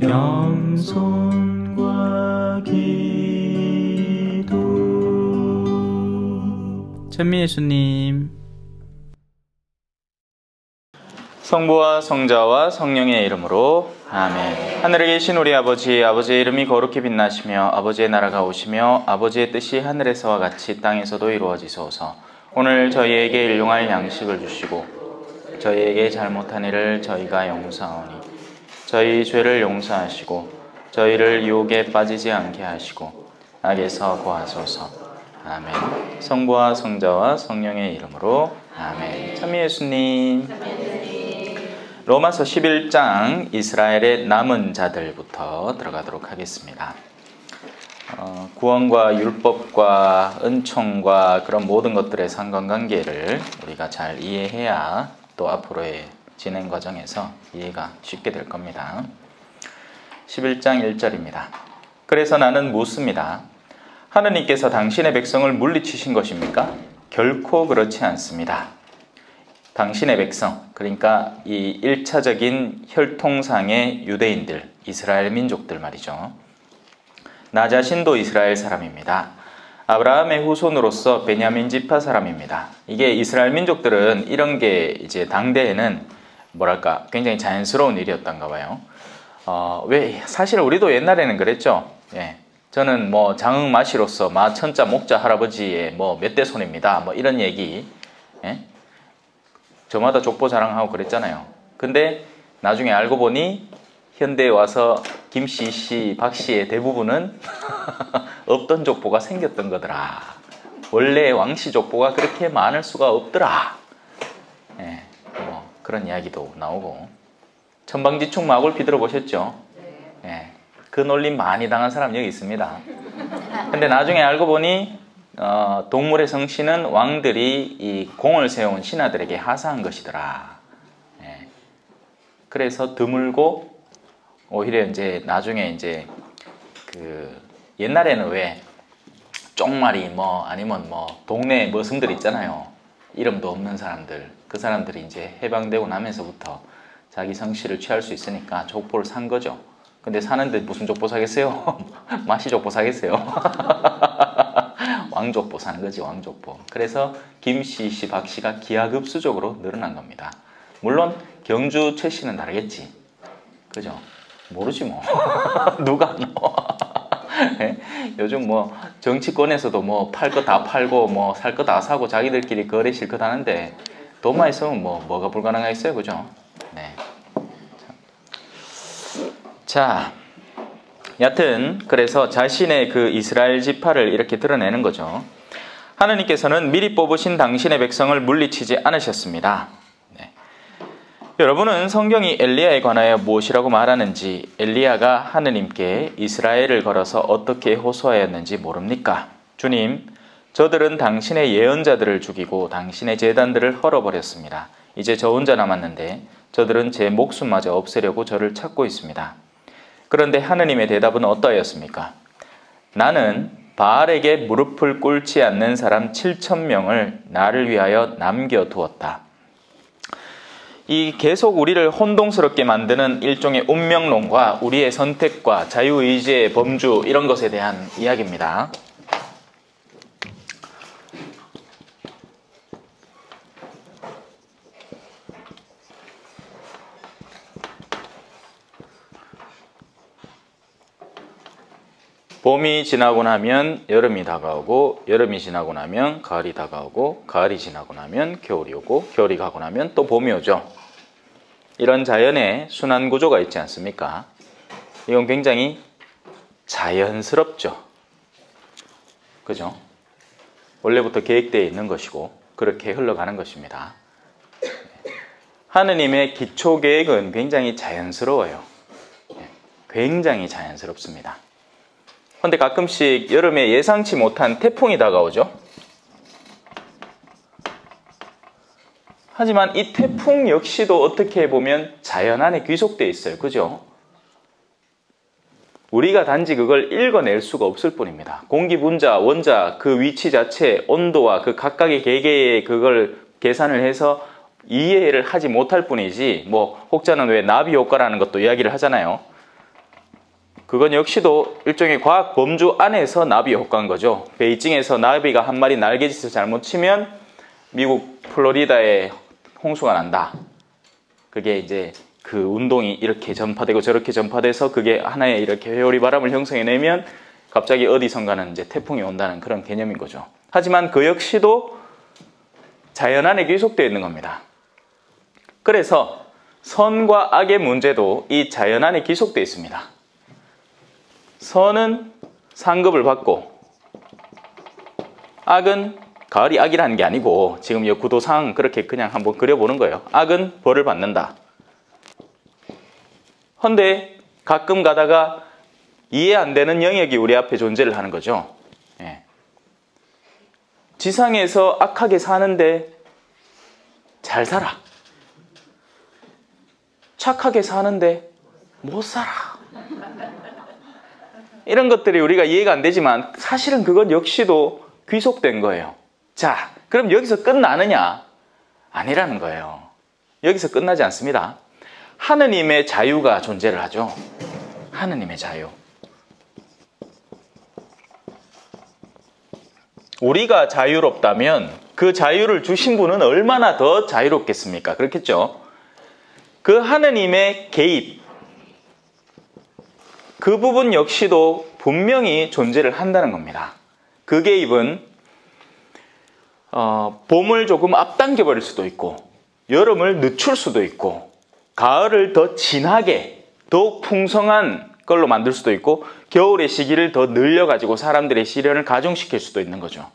영손과 기도. 찬미 예수님. 성부와 성자와 성령의 이름으로 아멘. 하늘에 계신 우리 아버지, 아버지의 이름이 거룩히 빛나시며 아버지의 나라가 오시며 아버지의 뜻이 하늘에서와 같이 땅에서도 이루어지소서. 오늘 저희에게 일용할 양식을 주시고 저희에게 잘못한 일을 저희가 용서하오니 저희 죄를 용서하시고 저희를 유혹에 빠지지 않게 하시고 악에서 구하소서. 아멘. 성부와 성자와 성령의 이름으로 아멘. 찬미 예수님. 로마서 11장 이스라엘의 남은 자들부터 들어가도록 하겠습니다. 구원과 율법과 은총과 그런 모든 것들의 상관관계를 우리가 잘 이해해야 또 앞으로의 진행 과정에서 이해가 쉽게 될 겁니다. 11장 1절입니다. 그래서 나는 묻습니다. 하느님께서 당신의 백성을 물리치신 것입니까? 결코 그렇지 않습니다. 당신의 백성, 그러니까 이 1차적인 혈통상의 유대인들, 이스라엘 민족들 말이죠. 나 자신도 이스라엘 사람입니다. 아브라함의 후손으로서 베냐민 지파 사람입니다. 이게 이스라엘 민족들은 이런 게 이제 당대에는 뭐랄까 굉장히 자연스러운 일이었던가 봐요. 왜 사실 우리도 옛날에는 그랬죠. 예. 저는 뭐 장흥마씨로서 마천자 목자 할아버지의 뭐 몇 대 손입니다. 뭐 이런 얘기. 예? 저마다 족보 자랑하고 그랬잖아요. 근데 나중에 알고 보니 현대에 와서 김씨, 씨, 박씨의 대부분은 없던 족보가 생겼던 거더라. 원래 왕씨 족보가 그렇게 많을 수가 없더라. 예, 뭐 그런 이야기도 나오고. 천방지축 마골피 들어보셨죠? 예, 그 놀림 많이 당한 사람 여기 있습니다. 근데 나중에 알고 보니 동물의 성씨는 왕들이 이 공을 세운 신하들에게 하사한 것이더라. 예. 그래서 드물고 오히려 이제 나중에 이제 그 옛날에는 왜 쪽말이 뭐 아니면 뭐 동네 머슴들 있잖아요. 이름도 없는 사람들. 그 사람들이 이제 해방되고 나면서부터 자기 성씨를 취할 수 있으니까 족보를 산 거죠. 근데 사는데 무슨 족보 사겠어요? 마씨 족보 사겠어요? 왕족보 사는 거지, 왕족보. 그래서 김씨, 씨, 박씨가 기하급수적으로 늘어난 겁니다. 물론 경주 최씨는 다르겠지. 그죠? 모르지 뭐. 누가 네? 요즘 뭐 정치권에서도 뭐 팔 거 다 팔고 뭐 살 거 다 사고 자기들끼리 거래 실컷 하는데 돈만 있으면 뭐가 불가능하겠어요, 그죠? 네. 자, 여튼 그래서 자신의 그 이스라엘 지파를 이렇게 드러내는 거죠. 하느님께서는 미리 뽑으신 당신의 백성을 물리치지 않으셨습니다. 네. 여러분은 성경이 엘리야에 관하여 무엇이라고 말하는지, 엘리야가 하느님께 이스라엘을 걸어서 어떻게 호소하였는지 모릅니까? 주님, 저들은 당신의 예언자들을 죽이고 당신의 제단들을 헐어버렸습니다. 이제 저 혼자 남았는데 저들은 제 목숨마저 없애려고 저를 찾고 있습니다. 그런데 하느님의 대답은 어떠하였습니까? 나는 바알에게 무릎을 꿇지 않는 사람 7,000명을 나를 위하여 남겨두었다. 이 계속 우리를 혼동스럽게 만드는 일종의 운명론과 우리의 선택과 자유의지의 범주 이런 것에 대한 이야기입니다. 봄이 지나고 나면 여름이 다가오고 여름이 지나고 나면 가을이 다가오고 가을이 지나고 나면 겨울이 오고 겨울이 가고 나면 또 봄이 오죠. 이런 자연의 순환 구조가 있지 않습니까? 이건 굉장히 자연스럽죠. 그죠? 원래부터 계획되어 있는 것이고 그렇게 흘러가는 것입니다. 하느님의 기초 계획은 굉장히 자연스러워요. 굉장히 자연스럽습니다. 그런데 가끔씩 여름에 예상치 못한 태풍이 다가오죠. 하지만 이 태풍 역시도 어떻게 보면 자연 안에 귀속되어 있어요. 그죠? 우리가 단지 그걸 읽어낼 수가 없을 뿐입니다. 공기 분자, 원자, 그 위치 자체, 온도와 그 각각의 개개의 그걸 계산을 해서 이해를 하지 못할 뿐이지, 뭐 혹자는 왜 나비 효과라는 것도 이야기를 하잖아요. 그건 역시도 일종의 과학 범주 안에서 나비 효과인 거죠. 베이징에서 나비가 한 마리 날개짓을 잘못 치면 미국 플로리다에 홍수가 난다. 그게 이제 그 운동이 이렇게 전파되고 저렇게 전파돼서 그게 하나의 이렇게 회오리 바람을 형성해내면 갑자기 어디선가는 이제 태풍이 온다는 그런 개념인 거죠. 하지만 그 역시도 자연 안에 귀속되어 있는 겁니다. 그래서 선과 악의 문제도 이 자연 안에 귀속되어 있습니다. 선은 상급을 받고 악은 가을이 악이라는 게 아니고 지금 이 구도상 그렇게 그냥 한번 그려보는 거예요. 악은 벌을 받는다. 헌데 가끔 가다가 이해 안 되는 영역이 우리 앞에 존재를 하는 거죠. 예. 지상에서 악하게 사는데 잘 살아. 착하게 사는데 못 살아. 이런 것들이 우리가 이해가 안 되지만 사실은 그건 역시도 귀속된 거예요. 자, 그럼 여기서 끝나느냐? 아니라는 거예요. 여기서 끝나지 않습니다. 하느님의 자유가 존재를 하죠. 하느님의 자유. 우리가 자유롭다면 그 자유를 주신 분은 얼마나 더 자유롭겠습니까? 그렇겠죠? 그 하느님의 개입, 그 부분 역시도 분명히 존재를 한다는 겁니다. 그 개입은 봄을 조금 앞당겨 버릴 수도 있고 여름을 늦출 수도 있고 가을을 더 진하게 더욱 풍성한 걸로 만들 수도 있고 겨울의 시기를 더 늘려가지고 사람들의 시련을 가중시킬 수도 있는 거죠.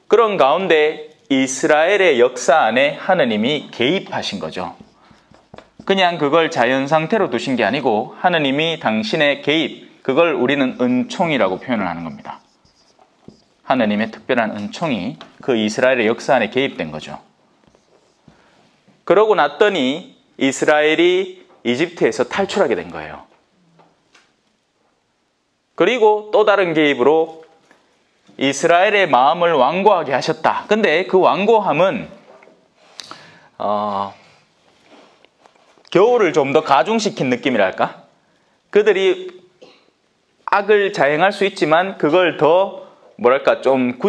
그런 가운데 이스라엘의 역사 안에 하느님이 개입하신 거죠. 그냥 그걸 자연 상태로 두신 게 아니고 하느님이 당신의 개입, 그걸 우리는 은총이라고 표현을 하는 겁니다. 하느님의 특별한 은총이 그 이스라엘의 역사 안에 개입된 거죠. 그러고 났더니 이스라엘이 이집트에서 탈출하게 된 거예요. 그리고 또 다른 개입으로 이스라엘의 마음을 완고하게 하셨다. 근데 그 완고함은 겨울을 좀 더 가중시킨 느낌이랄까? 그들이 악을 자행할 수 있지만 그걸 더 뭐랄까 좀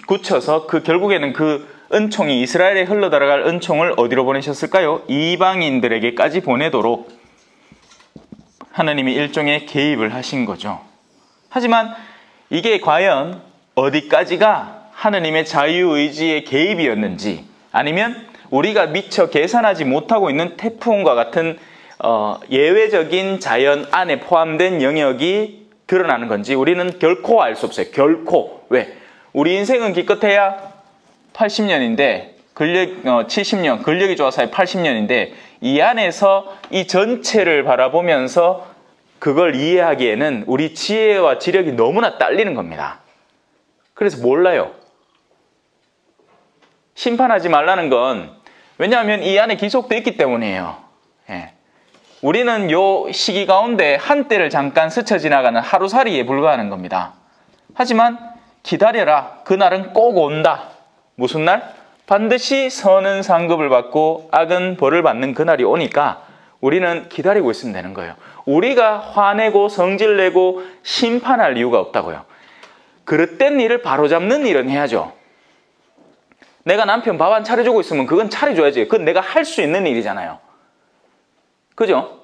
굳혀서 그 결국에는 그 은총이 이스라엘에 흘러들어갈 은총을 어디로 보내셨을까요? 이방인들에게까지 보내도록 하나님이 일종의 개입을 하신 거죠. 하지만 이게 과연 어디까지가 하나님의 자유의지의 개입이었는지 아니면 우리가 미처 계산하지 못하고 있는 태풍과 같은 예외적인 자연 안에 포함된 영역이 드러나는 건지 우리는 결코 알 수 없어요. 결코. 왜? 우리 인생은 기껏해야 80년인데 70년, 근력이 좋아서 80년인데 이 안에서 이 전체를 바라보면서 그걸 이해하기에는 우리 지혜와 지력이 너무나 딸리는 겁니다. 그래서 몰라요. 심판하지 말라는 건 왜냐하면 이 안에 기속되어 있기 때문이에요. 예. 우리는 요 시기 가운데 한때를 잠깐 스쳐 지나가는 하루살이에 불과하는 겁니다. 하지만 기다려라. 그날은 꼭 온다. 무슨 날? 반드시 선은 상급을 받고 악은 벌을 받는 그날이 오니까 우리는 기다리고 있으면 되는 거예요. 우리가 화내고 성질내고 심판할 이유가 없다고요. 그릇된 일을 바로잡는 일은 해야죠. 내가 남편 밥 안 차려주고 있으면 그건 차려줘야지. 그건 내가 할 수 있는 일이잖아요. 그죠?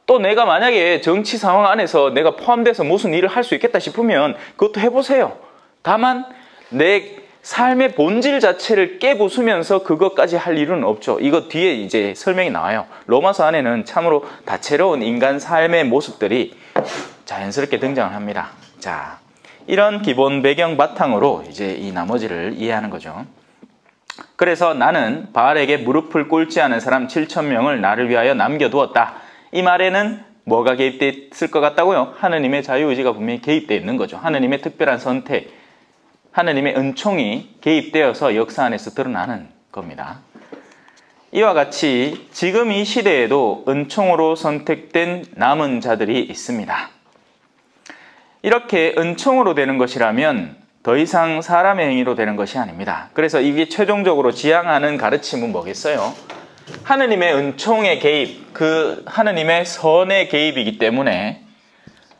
또 내가 만약에 정치 상황 안에서 내가 포함돼서 무슨 일을 할 수 있겠다 싶으면 그것도 해보세요. 다만 내 삶의 본질 자체를 깨부수면서 그것까지 할 일은 없죠. 이거 뒤에 이제 설명이 나와요. 로마서 안에는 참으로 다채로운 인간 삶의 모습들이 자연스럽게 등장을 합니다. 자, 이런 기본 배경 바탕으로 이제 이 나머지를 이해하는 거죠. 그래서 나는 바알에게 무릎을 꿇지 않은 사람 7,000명을 나를 위하여 남겨두었다. 이 말에는 뭐가 개입되어 있을 것 같다고요? 하느님의 자유의지가 분명히 개입되어 있는 거죠. 하느님의 특별한 선택, 하느님의 은총이 개입되어서 역사 안에서 드러나는 겁니다. 이와 같이 지금 이 시대에도 은총으로 선택된 남은 자들이 있습니다. 이렇게 은총으로 되는 것이라면 더 이상 사람의 행위로 되는 것이 아닙니다. 그래서 이게 최종적으로 지향하는 가르침은 뭐겠어요? 하느님의 은총의 개입, 그 하느님의 선의 개입이기 때문에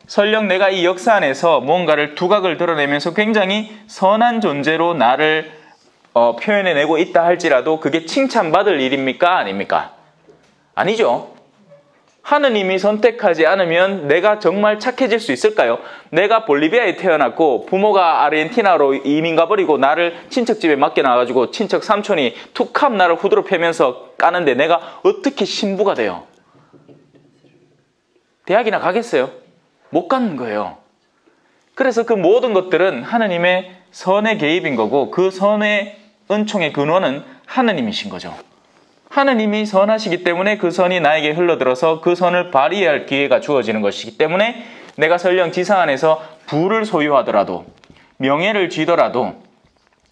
설령 내가 이 역사 안에서 뭔가를 두각을 드러내면서 굉장히 선한 존재로 나를 표현해내고 있다 할지라도 그게 칭찬받을 일입니까? 아닙니까? 아니죠. 하느님이 선택하지 않으면 내가 정말 착해질 수 있을까요? 내가 볼리비아에 태어났고 부모가 아르헨티나로 이민 가버리고 나를 친척집에 맡겨놔가지고 친척 삼촌이 툭하면 나를 후드로 패면서 까는데 내가 어떻게 신부가 돼요? 대학이나 가겠어요? 못 가는 거예요. 그래서 그 모든 것들은 하느님의 선의 개입인 거고 그 선의 은총의 근원은 하느님이신 거죠. 하느님이 선하시기 때문에 그 선이 나에게 흘러들어서 그 선을 발휘할 기회가 주어지는 것이기 때문에 내가 설령 지상 안에서 부를 소유하더라도 명예를 쥐더라도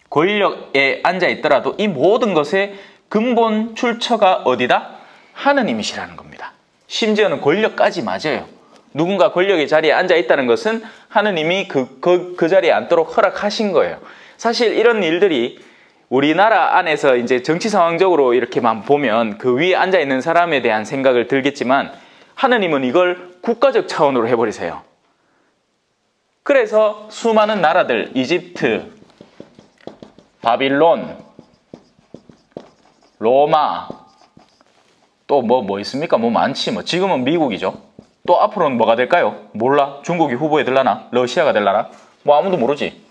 권력에 앉아있더라도 이 모든 것의 근본 출처가 어디다? 하느님이시라는 겁니다. 심지어는 권력까지 맞아요. 누군가 권력의 자리에 앉아있다는 것은 하느님이 그 자리에 앉도록 허락하신 거예요. 사실 이런 일들이 우리나라 안에서 이제 정치 상황적으로 이렇게만 보면 그 위에 앉아있는 사람에 대한 생각을 들겠지만 하느님은 이걸 국가적 차원으로 해버리세요. 그래서 수많은 나라들, 이집트, 바빌론, 로마, 또 뭐 있습니까? 뭐 많지. 지금은 미국이죠. 또 앞으로는 뭐가 될까요? 몰라. 중국이 후보에 들라나? 러시아가 될라나? 뭐 아무도 모르지.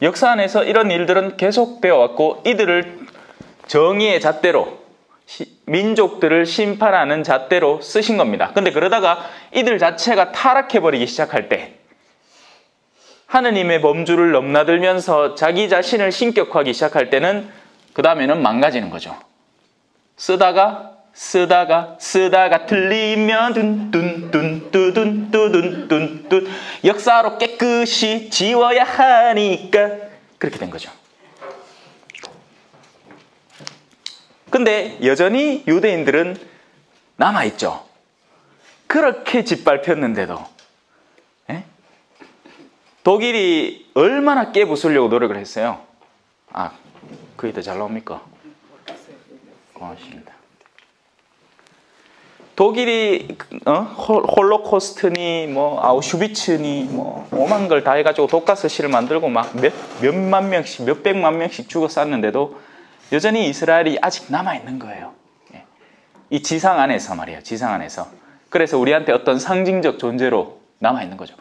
역사 안에서 이런 일들은 계속되어 왔고 이들을 정의의 잣대로 민족들을 심판하는 잣대로 쓰신 겁니다. 근데 그러다가 이들 자체가 타락해버리기 시작할 때 하느님의 범주를 넘나들면서 자기 자신을 신격화하기 시작할 때는 그 다음에는 망가지는 거죠. 쓰다가 틀리면 둔둔둔둔둔둔둔둔 역사로 깨끗이 지워야 하니까 그렇게 된 거죠. 근데 여전히 유대인들은 남아있죠. 그렇게 짓밟혔는데도 독일이 얼마나 깨부수려고 노력을 했어요. 그게 더 잘 나옵니까? 고맙습니다. 독일이 홀로코스트니 아우슈비츠니 오만 걸 다 해가지고 독가스실을 만들고 막 몇만 명씩 몇백만 명씩 죽어 쌌는데도 여전히 이스라엘이 아직 남아있는 거예요. 이 지상 안에서 말이에요. 지상 안에서. 그래서 우리한테 어떤 상징적 존재로 남아있는 거죠.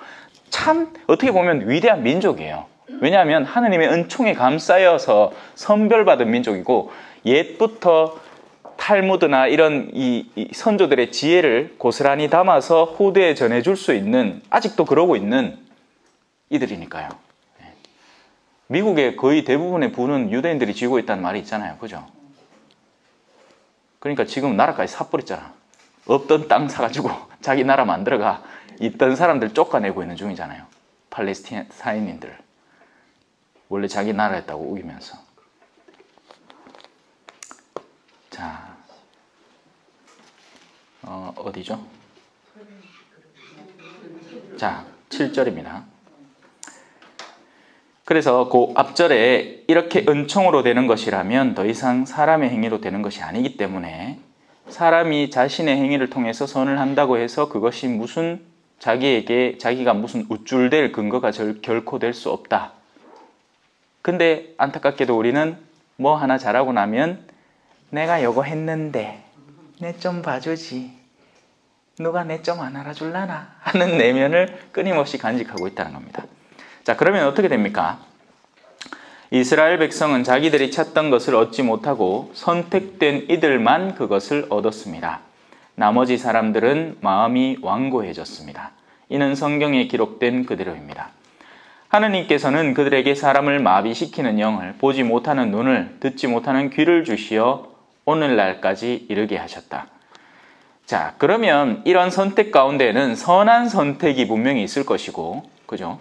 참 어떻게 보면 위대한 민족이에요. 왜냐하면 하느님의 은총에 감싸여서 선별받은 민족이고 옛부터 탈무드나 이런 이 선조들의 지혜를 고스란히 담아서 후대에 전해줄 수 있는 아직도 그러고 있는 이들이니까요. 미국의 거의 대부분의 부는 유대인들이 쥐고 있다는 말이 있잖아요. 그죠? 그러니까 지금 나라까지 사버렸잖아. 없던 땅 사가지고 자기 나라 만들어가 있던 사람들 쫓아내고 있는 중이잖아요. 팔레스타인인들. 원래 자기 나라였다고 우기면서. 자, 어디죠? 자, 7절입니다. 그래서 그 앞절에 이렇게 은총으로 되는 것이라면 더 이상 사람의 행위로 되는 것이 아니기 때문에 사람이 자신의 행위를 통해서 선을 한다고 해서 그것이 무슨 자기가 무슨 우쭐댈 근거가 결코 될 수 없다. 근데 안타깝게도 우리는 뭐 하나 잘하고 나면 내가 요거 했는데 내 좀 봐주지. 누가 내 좀 안 알아줄라나 하는 내면을 끊임없이 간직하고 있다는 겁니다. 자, 그러면 어떻게 됩니까? 이스라엘 백성은 자기들이 찾던 것을 얻지 못하고 선택된 이들만 그것을 얻었습니다. 나머지 사람들은 마음이 완고해졌습니다. 이는 성경에 기록된 그대로입니다. 하느님께서는 그들에게 사람을 마비시키는 영을, 보지 못하는 눈을, 듣지 못하는 귀를 주시어 오늘날까지 이르게 하셨다. 자, 그러면 이런 선택 가운데에는 선한 선택이 분명히 있을 것이고, 그죠?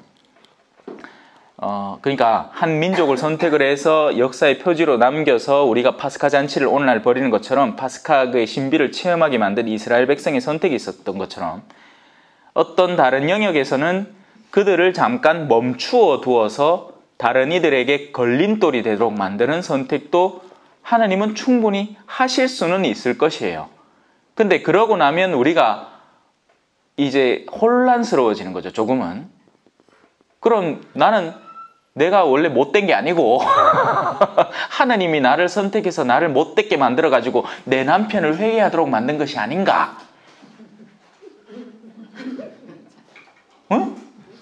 그러니까 한 민족을 선택을 해서 역사의 표지로 남겨서 우리가 파스카 잔치를 오늘날 벌이는 것처럼 파스카의 신비를 체험하게 만든 이스라엘 백성의 선택이 있었던 것처럼 어떤 다른 영역에서는 그들을 잠깐 멈추어 두어서 다른 이들에게 걸림돌이 되도록 만드는 선택도 하나님은 충분히 하실 수는 있을 것이에요. 근데 그러고 나면 우리가 이제 혼란스러워지는 거죠, 조금은. 그럼 나는 내가 원래 못된 게 아니고 하나님이 나를 선택해서 나를 못되게 만들어가지고 내 남편을 회개하도록 만든 것이 아닌가? 응?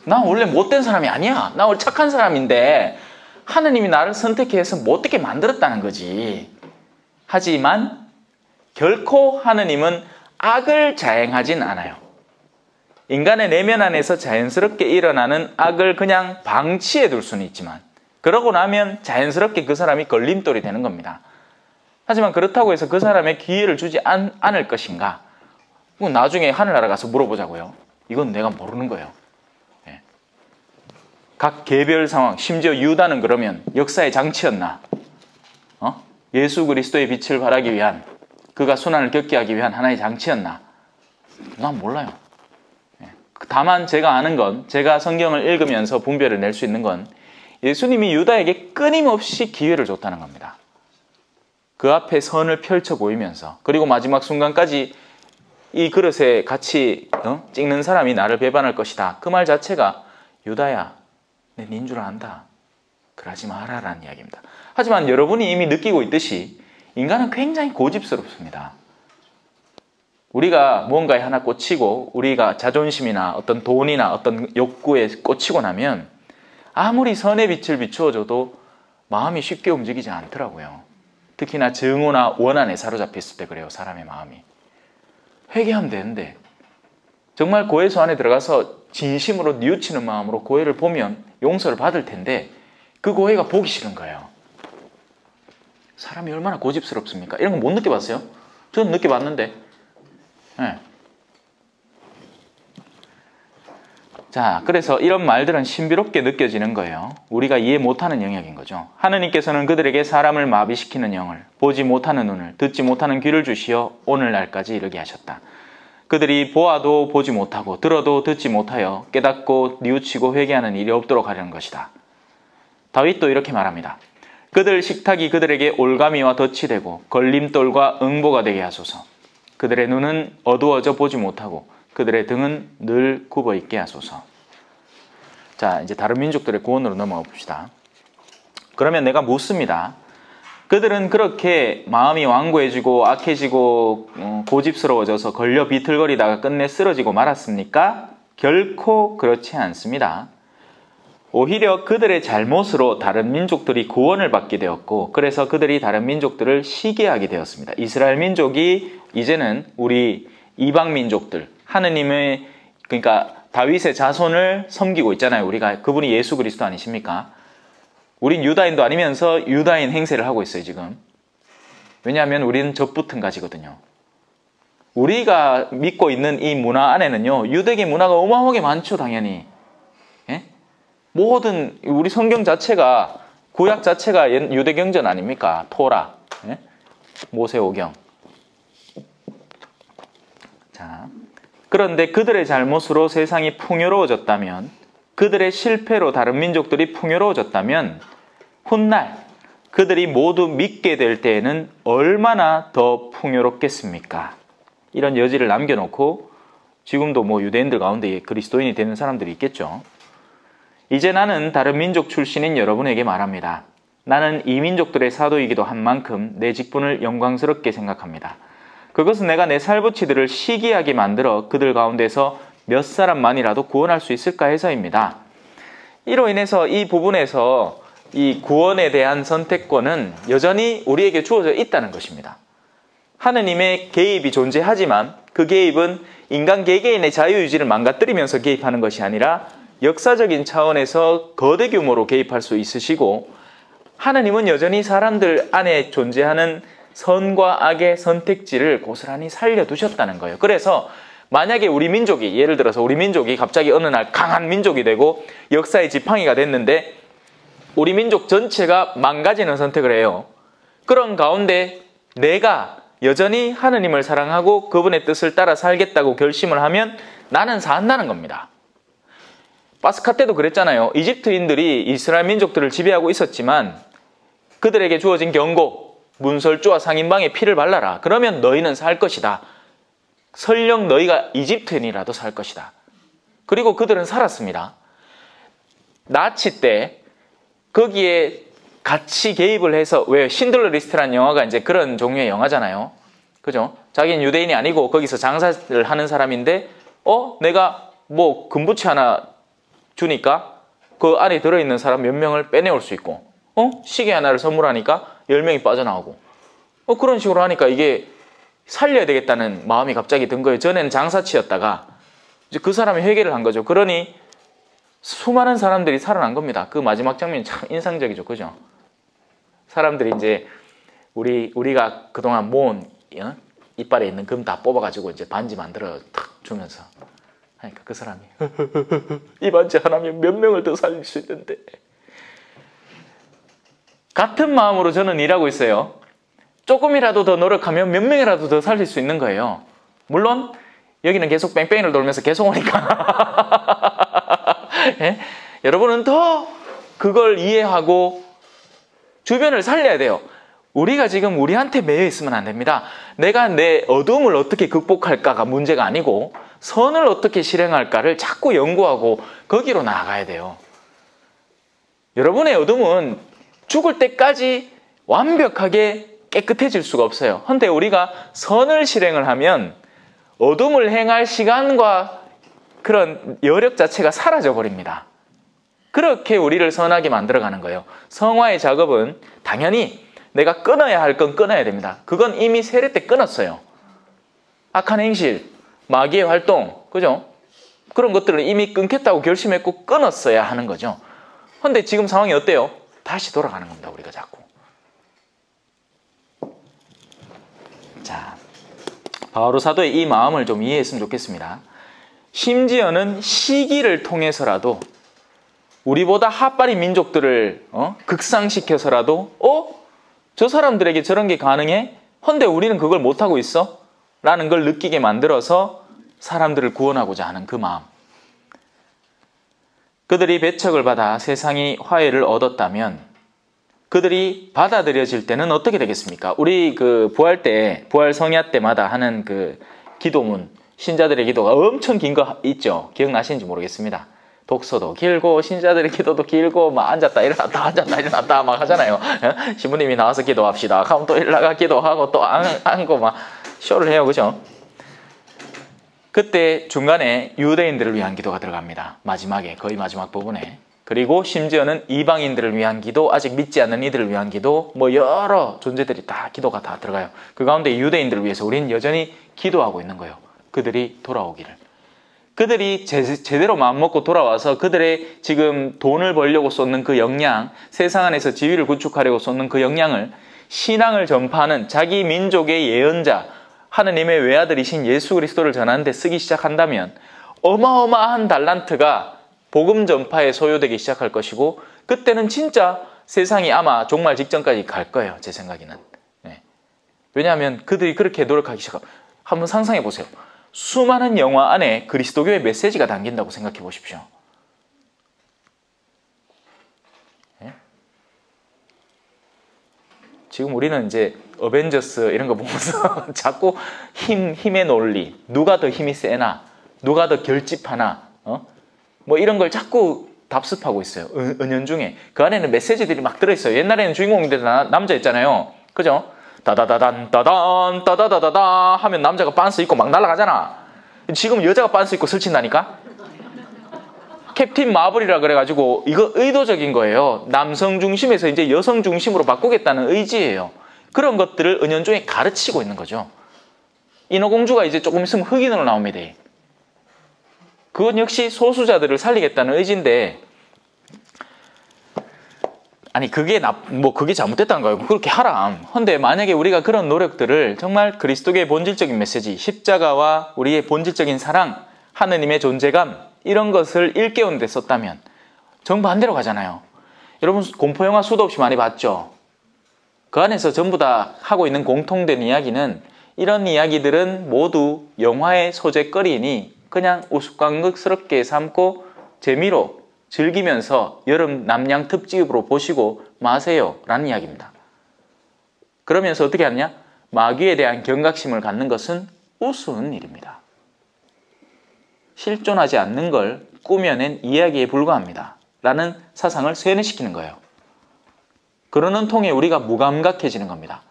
나 원래 못된 사람이 아니야. 나 원래 착한 사람인데 하나님이 나를 선택해서 못되게 만들었다는 거지. 하지만 결코 하나님은 악을 자행하진 않아요. 인간의 내면 안에서 자연스럽게 일어나는 악을 그냥 방치해 둘 수는 있지만 그러고 나면 자연스럽게 그 사람이 걸림돌이 되는 겁니다. 하지만 그렇다고 해서 그 사람의 기회를 주지 않을 것인가? 나중에 하늘나라 가서 물어보자고요. 이건 내가 모르는 거예요. 각 개별 상황, 심지어 유다는 그러면 역사의 장치였나? 예수 그리스도의 빛을 발하기 위한, 그가 순환을 겪게 하기 위한 하나의 장치였나? 난 몰라요. 다만 제가 아는 건, 제가 성경을 읽으면서 분별을 낼 수 있는 건 예수님이 유다에게 끊임없이 기회를 줬다는 겁니다. 그 앞에 선을 펼쳐 보이면서, 그리고 마지막 순간까지 이 그릇에 같이 찍는 사람이 나를 배반할 것이다. 그 말 자체가 유다야, 내 닌 줄 안다. 그러지 마라 라는 이야기입니다. 하지만 여러분이 이미 느끼고 있듯이 인간은 굉장히 고집스럽습니다. 우리가 무언가에 하나 꽂히고 우리가 자존심이나 어떤 돈이나 어떤 욕구에 꽂히고 나면 아무리 선의 빛을 비추어줘도 마음이 쉽게 움직이지 않더라고요. 특히나 증오나 원한에 사로잡혔을 때 그래요. 사람의 마음이. 회개하면 되는데 정말 고해소 안에 들어가서 진심으로 뉘우치는 마음으로 고해를 보면 용서를 받을 텐데 그 고해가 보기 싫은 거예요. 사람이 얼마나 고집스럽습니까? 이런 거 못 느껴봤어요? 저는 느껴봤는데. 네. 자, 그래서 이런 말들은 신비롭게 느껴지는 거예요. 우리가 이해 못하는 영역인 거죠. 하느님께서는 그들에게 사람을 마비시키는 영을, 보지 못하는 눈을, 듣지 못하는 귀를 주시어 오늘날까지 이르게 하셨다. 그들이 보아도 보지 못하고 들어도 듣지 못하여 깨닫고 뉘우치고 회개하는 일이 없도록 하려는 것이다. 다윗도 이렇게 말합니다. 그들 식탁이 그들에게 올가미와 덫이 되고 걸림돌과 응보가 되게 하소서. 그들의 눈은 어두워져 보지 못하고 그들의 등은 늘 굽어 있게 하소서. 자, 이제 다른 민족들의 구원으로 넘어가 봅시다. 그러면 내가 묻습니다. 그들은 그렇게 마음이 완고해지고 악해지고 고집스러워져서 걸려 비틀거리다가 끝내 쓰러지고 말았습니까? 결코 그렇지 않습니다. 오히려 그들의 잘못으로 다른 민족들이 구원을 받게 되었고 그래서 그들이 다른 민족들을 시기하게 되었습니다. 이스라엘 민족이 이제는 우리 이방 민족들, 하느님의 그러니까 다윗의 자손을 섬기고 있잖아요. 우리가 그분이 예수 그리스도 아니십니까? 우린 유다인도 아니면서 유다인 행세를 하고 있어요, 지금. 왜냐하면 우리는 젖붙은 가지거든요. 우리가 믿고 있는 이 문화 안에는요, 유대계 문화가 어마어마하게 많죠, 당연히. 예? 모든 우리 성경 자체가, 구약 자체가 유대경전 아닙니까? 토라, 예? 모세오경. 자, 그런데 그들의 잘못으로 세상이 풍요로워졌다면, 그들의 실패로 다른 민족들이 풍요로워졌다면 훗날 그들이 모두 믿게 될 때에는 얼마나 더 풍요롭겠습니까? 이런 여지를 남겨놓고 지금도 뭐 유대인들 가운데 그리스도인이 되는 사람들이 있겠죠. 이제 나는 다른 민족 출신인 여러분에게 말합니다. 나는 이 민족들의 사도이기도 한 만큼 내 직분을 영광스럽게 생각합니다. 그것은 내가 내 살부치들을 시기하게 만들어 그들 가운데서 몇 사람만이라도 구원할 수 있을까 해서입니다. 이로 인해서 이 부분에서 이 구원에 대한 선택권은 여전히 우리에게 주어져 있다는 것입니다. 하느님의 개입이 존재하지만 그 개입은 인간 개개인의 자유의지를 망가뜨리면서 개입하는 것이 아니라 역사적인 차원에서 거대 규모로 개입할 수 있으시고 하느님은 여전히 사람들 안에 존재하는 선과 악의 선택지를 고스란히 살려두셨다는 거예요. 그래서 만약에 우리 민족이, 예를 들어서 우리 민족이 갑자기 어느 날 강한 민족이 되고 역사의 지팡이가 됐는데 우리 민족 전체가 망가지는 선택을 해요. 그런 가운데 내가 여전히 하느님을 사랑하고 그분의 뜻을 따라 살겠다고 결심을 하면 나는 산다는 겁니다. 파스카 때도 그랬잖아요. 이집트인들이 이스라엘 민족들을 지배하고 있었지만 그들에게 주어진 경고, 문설주와 상인방에 피를 발라라. 그러면 너희는 살 것이다. 설령 너희가 이집트인이라도 살 것이다. 그리고 그들은 살았습니다. 나치 때 거기에 같이 개입을 해서, 왜 신들러 리스트라는 영화가 이제 그런 종류의 영화잖아요. 그죠? 자기는 유대인이 아니고 거기서 장사를 하는 사람인데 내가 뭐 금부치 하나 주니까 그 안에 들어있는 사람 몇 명을 빼내올 수 있고, 시계 하나를 선물하니까 10명이 빠져나오고, 그런 식으로 하니까 이게 살려야 되겠다는 마음이 갑자기 든 거예요. 전에는 장사치였다가 이제 그 사람이 회개를 한 거죠. 그러니 수많은 사람들이 살아난 겁니다. 그 마지막 장면이 참 인상적이죠. 그죠? 사람들이 이제 우리가 그동안 모은 이빨에 있는 금 다 뽑아가지고 이제 반지 만들어 탁 주면서 하니까 그 사람이 이 반지 하나면 몇 명을 더 살릴 수 있는데. 같은 마음으로 저는 일하고 있어요. 조금이라도 더 노력하면 몇 명이라도 더 살릴 수 있는 거예요. 물론 여기는 계속 뺑뺑이를 돌면서 계속 오니까 예? 여러분은 더 그걸 이해하고 주변을 살려야 돼요. 우리가 지금 우리한테 매여 있으면 안 됩니다. 내가 내 어둠을 어떻게 극복할까가 문제가 아니고 선을 어떻게 실행할까를 자꾸 연구하고 거기로 나아가야 돼요. 여러분의 어둠은 죽을 때까지 완벽하게 깨끗해질 수가 없어요. 그런데 우리가 선을 실행을 하면 어둠을 행할 시간과 그런 여력 자체가 사라져 버립니다. 그렇게 우리를 선하게 만들어가는 거예요. 성화의 작업은 당연히 내가 끊어야 할 건 끊어야 됩니다. 그건 이미 세례 때 끊었어요. 악한 행실, 마귀의 활동, 그죠? 그런 것들을 이미 끊겠다고 결심했고 끊었어야 하는 거죠. 그런데 지금 상황이 어때요? 다시 돌아가는 겁니다. 우리가 자꾸. 자, 바오로 사도의 이 마음을 좀 이해했으면 좋겠습니다. 심지어는 시기를 통해서라도 우리보다 핫바리 민족들을 극상시켜서라도 저 사람들에게 저런 게 가능해? 헌데 우리는 그걸 못하고 있어? 라는 걸 느끼게 만들어서 사람들을 구원하고자 하는 그 마음. 그들이 배척을 받아 세상이 화해를 얻었다면 그들이 받아들여질 때는 어떻게 되겠습니까? 우리 그 부활 때, 부활 성야 때마다 하는 그 기도문, 신자들의 기도가 엄청 긴 거 있죠? 기억나시는지 모르겠습니다. 독서도 길고 신자들의 기도도 길고 막 앉았다 일어났다 앉았다 일어났다 막 하잖아요. 신부님이 나와서 기도합시다. 그럼 또 일어나가 기도하고 또 앉고 막 쇼를 해요. 그죠? 그때 중간에 유대인들을 위한 기도가 들어갑니다. 마지막에, 거의 마지막 부분에. 그리고 심지어는 이방인들을 위한 기도, 아직 믿지 않는 이들을 위한 기도, 뭐 여러 존재들이 다 기도가 다 들어가요. 그 가운데 유대인들을 위해서 우리는 여전히 기도하고 있는 거예요. 그들이 돌아오기를. 그들이 제대로 마음먹고 돌아와서 그들의 지금 돈을 벌려고 쏟는 그 역량, 세상 안에서 지위를 구축하려고 쏟는 그 역량을 신앙을 전파하는 자기 민족의 예언자, 하느님의 외아들이신 예수 그리스도를 전하는 데 쓰기 시작한다면 어마어마한 달란트가 복음 전파에 소요되기 시작할 것이고, 그때는 진짜 세상이 아마 종말 직전까지 갈 거예요. 제 생각에는. 네. 왜냐하면 그들이 그렇게 노력하기 시작하면, 한번 상상해 보세요. 수많은 영화 안에 그리스도교의 메시지가 담긴다고 생각해 보십시오. 네? 지금 우리는 이제 어벤져스 이런 거 보면서 자꾸 힘의 논리, 누가 더 힘이 세나, 누가 더 결집하나, 뭐 이런 걸 자꾸 답습하고 있어요. 은연중에. 그 안에는 메시지들이 막 들어있어요. 옛날에는 주인공들이 남자였잖아요. 그죠? 따다다단 따단 따다다다다 하면 남자가 빤스 입고 막 날아가잖아. 지금 여자가 빤스 입고 설친다니까? 캡틴 마블이라 그래가지고 이거 의도적인 거예요. 남성 중심에서 이제 여성 중심으로 바꾸겠다는 의지예요. 그런 것들을 은연중에 가르치고 있는 거죠. 인어공주가 이제 조금 있으면 흑인으로 나옵니다. 그건 역시 소수자들을 살리겠다는 의지인데, 아니 그게 그게 잘못됐다는 거예요. 그렇게 하라. 근데 만약에 우리가 그런 노력들을 정말 그리스도의 본질적인 메시지, 십자가와 우리의 본질적인 사랑, 하느님의 존재감, 이런 것을 일깨우는 데 썼다면 정반대로 가잖아요. 여러분 공포영화 수도 없이 많이 봤죠? 그 안에서 전부 다 하고 있는 공통된 이야기는, 이런 이야기들은 모두 영화의 소재거리이니 그냥 우스꽝스럽게 삼고 재미로 즐기면서 여름 남양 특집으로 보시고 마세요 라는 이야기입니다. 그러면서 어떻게 하느냐? 마귀에 대한 경각심을 갖는 것은 우스운 일입니다. 실존하지 않는 걸 꾸며낸 이야기에 불과합니다. 라는 사상을 쇄뇌시키는 거예요. 그러는 통에 우리가 무감각해지는 겁니다.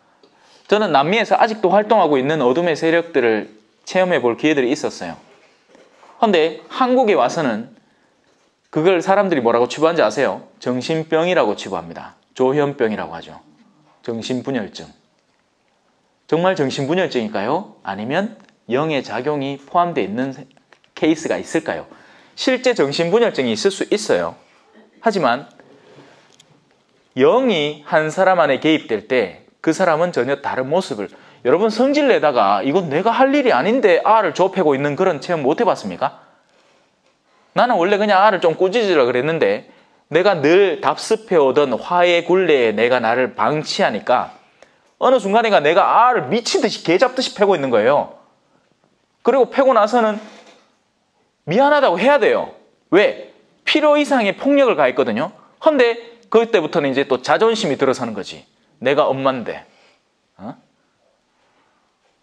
저는 남미에서 아직도 활동하고 있는 어둠의 세력들을 체험해 볼 기회들이 있었어요. 그런데 한국에 와서는 그걸 사람들이 뭐라고 치부한지 아세요? 정신병이라고 치부합니다. 조현병이라고 하죠. 정신분열증. 정말 정신분열증일까요? 아니면 영의 작용이 포함되어 있는 케이스가 있을까요? 실제 정신분열증이 있을 수 있어요. 하지만 영이 한 사람 안에 개입될 때 그 사람은 전혀 다른 모습을, 여러분 성질 내다가 이건 내가 할 일이 아닌데 알을 좁히고 있는 그런 체험 못 해봤습니까? 나는 원래 그냥 알을 좀 꾸짖으려 그랬는데 내가 늘 답습해오던 화의 굴레에 내가 나를 방치하니까 어느 순간에가 내가 알을 미친 듯이 개 잡듯이 패고 있는 거예요. 그리고 패고 나서는 미안하다고 해야 돼요. 왜? 필요 이상의 폭력을 가했거든요. 근데 그때부터는 이제 또 자존심이 들어서는 거지. 내가 엄마인데.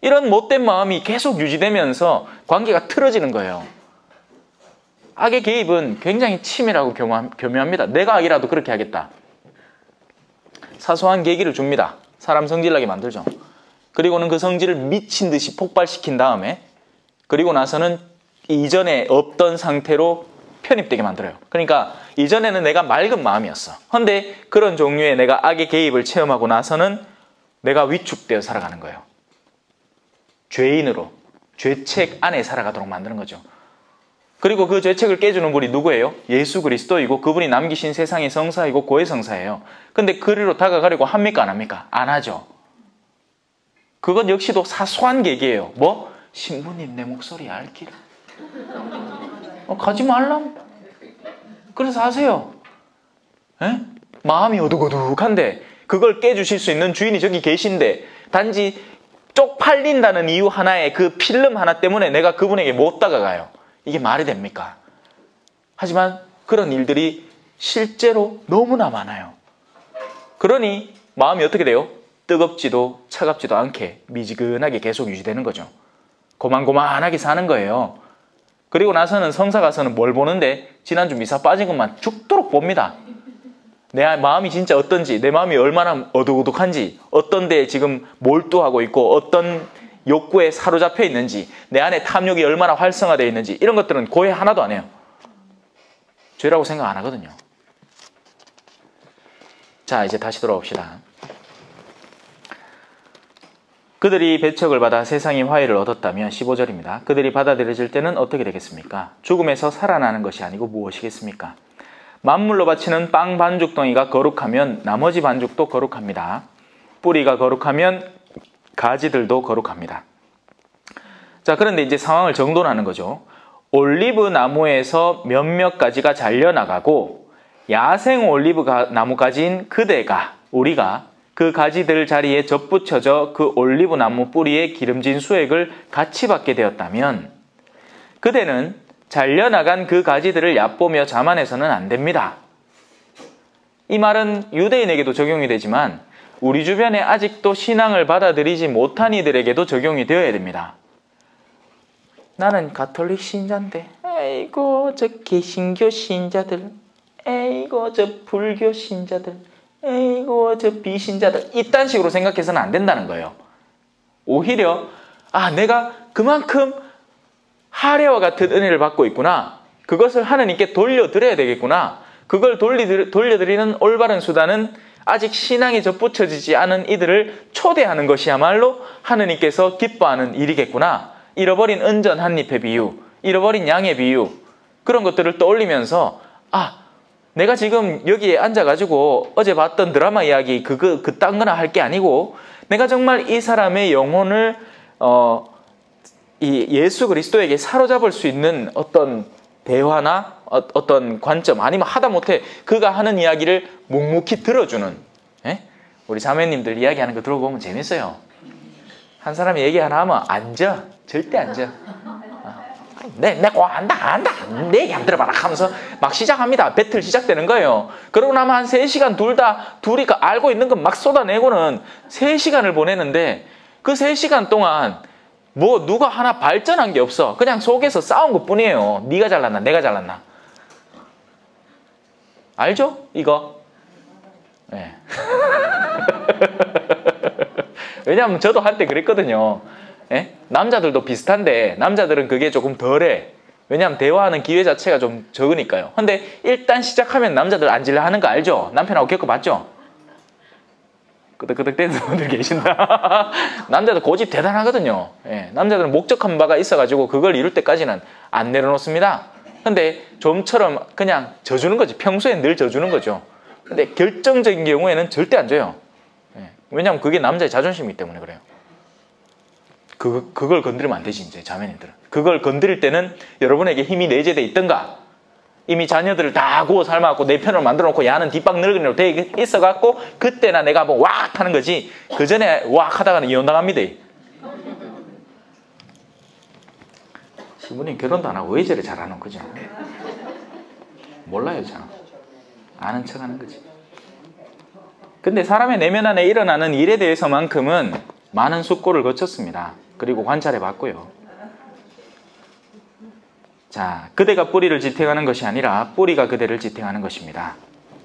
이런 못된 마음이 계속 유지되면서 관계가 틀어지는 거예요. 악의 개입은 굉장히 치밀하고 교묘합니다. 내가 악이라도 그렇게 하겠다. 사소한 계기를 줍니다. 사람 성질나게 만들죠. 그리고는 그 성질을 미친 듯이 폭발시킨 다음에 그리고 나서는 이전에 없던 상태로 편입되게 만들어요. 그러니까 이전에는 내가 맑은 마음이었어. 그런데 그런 종류의 내가 악의 개입을 체험하고 나서는 내가 위축되어 살아가는 거예요. 죄인으로, 죄책 안에 살아가도록 만드는 거죠. 그리고 그 죄책을 깨주는 분이 누구예요? 예수 그리스도이고 그분이 남기신 세상의 성사이고 고의 성사예요. 근데 그리로 다가가려고 합니까? 안 합니까? 안 하죠. 그건 역시도 사소한 계기예요. 뭐? 신부님 내 목소리 알기를. 가지 말람. 그래서 하세요. 에? 마음이 어둑어둑한데 그걸 깨주실 수 있는 주인이 저기 계신데 단지 쪽팔린다는 이유 하나에 그 필름 하나 때문에 내가 그분에게 못 다가가요. 이게 말이 됩니까? 하지만 그런 일들이 실제로 너무나 많아요. 그러니 마음이 어떻게 돼요? 뜨겁지도 차갑지도 않게 미지근하게 계속 유지되는 거죠. 고만고만하게 사는 거예요. 그리고 나서는 성사 가서는 뭘 보는데 지난주 미사 빠진 것만 죽도록 봅니다. 내 마음이 진짜 어떤지, 내 마음이 얼마나 어둑어둑한지, 어떤 데에 지금 몰두하고 있고 어떤 욕구에 사로잡혀 있는지, 내 안에 탐욕이 얼마나 활성화되어 있는지 이런 것들은 고해 하나도 안 해요. 죄라고 생각 안 하거든요. 자, 이제 다시 돌아옵시다. 그들이 배척을 받아 세상의 화해를 얻었다면 15절입니다. 그들이 받아들여질 때는 어떻게 되겠습니까? 죽음에서 살아나는 것이 아니고 무엇이겠습니까? 만물로 바치는 빵 반죽덩이가 거룩하면 나머지 반죽도 거룩합니다. 뿌리가 거룩하면 가지들도 거룩합니다. 자, 그런데 이제 상황을 정돈하는 거죠. 올리브 나무에서 몇몇 가지가 잘려나가고 야생 올리브 나무 가지인 그대가, 우리가 그 가지들 자리에 접붙여져 그 올리브 나무 뿌리에 기름진 수액을 같이 받게 되었다면 그대는 잘려나간 그 가지들을 얕보며 자만해서는 안 됩니다. 이 말은 유대인에게도 적용이 되지만 우리 주변에 아직도 신앙을 받아들이지 못한 이들에게도 적용이 되어야 됩니다. 나는 가톨릭 신자인데 에이고 저 개신교 신자들, 에이고 저 불교 신자들, 에이고 저 비신자들, 이딴 식으로 생각해서는 안 된다는 거예요. 오히려 내가 그만큼 하례와 같은 은혜를 받고 있구나, 그것을 하나님께 돌려드려야 되겠구나, 그걸 돌려드리는 올바른 수단은 아직 신앙에 접붙여지지 않은 이들을 초대하는 것이야말로 하느님께서 기뻐하는 일이겠구나. 잃어버린 은전 한 잎의 비유, 잃어버린 양의 비유, 그런 것들을 떠올리면서 내가 지금 여기에 앉아가지고 어제 봤던 드라마 이야기 그딴 거나 할 게 아니고 내가 정말 이 사람의 영혼을 이 예수 그리스도에게 사로잡을 수 있는 어떤 대화나 어떤 관점, 아니면 하다못해 그가 하는 이야기를 묵묵히 들어주는, 우리 자매님들 이야기하는 거 들어보면 재밌어요. 한 사람이 얘기 하나 하면 앉아. 절대 앉아. 내 꼭 안다. 내 얘기 한번 들어봐라 하면서 막 시작합니다. 배틀 시작되는 거예요. 그러고 나면 한 3시간 둘이 알고 있는 건 막 쏟아내고는 3시간을 보내는데 그 3시간 동안 뭐 누가 하나 발전한 게 없어. 그냥 속에서 싸운 것 뿐이에요. 네가 잘났나 내가 잘났나. 알죠? 이거? 네. 왜냐하면 저도 한때 그랬거든요. 예? 남자들도 비슷한데 남자들은 그게 조금 덜해. 왜냐하면 대화하는 기회 자체가 좀 적으니까요. 근데 일단 시작하면 남자들 앉으려 하는 거 알죠? 남편하고 겪어봤죠? 끄덕끄덕 대는 분들 계신다. 남자들 고집 대단하거든요. 예, 남자들은 목적한 바가 있어가지고 그걸 이룰 때까지는 안 내려놓습니다. 근데 좀처럼 그냥 져주는 거지. 평소에 늘 져주는 거죠. 근데 결정적인 경우에는 절대 안 줘요. 예, 왜냐하면 그게 남자의 자존심이기 때문에 그래요. 그걸 건드리면 안 되지, 이제 자매님들은. 그걸 건드릴 때는 여러분에게 힘이 내재되어 있던가, 이미 자녀들을 다 구워 삶아갖고 내 편으로 만들어 놓고 야는 뒷방 늙은이로 돼 있어갖고 그때나 내가 한번 왁 하는 거지, 그 전에 왁 하다가는 이혼당합니다. 신부님 결혼도 안 하고 왜 저래 잘하는 거죠? 몰라요, 참. 아는 척 하는 거지. 근데 사람의 내면 안에 일어나는 일에 대해서만큼은 많은 숙고를 거쳤습니다. 그리고 관찰해 봤고요. 자, 그대가 뿌리를 지탱하는 것이 아니라 뿌리가 그대를 지탱하는 것입니다.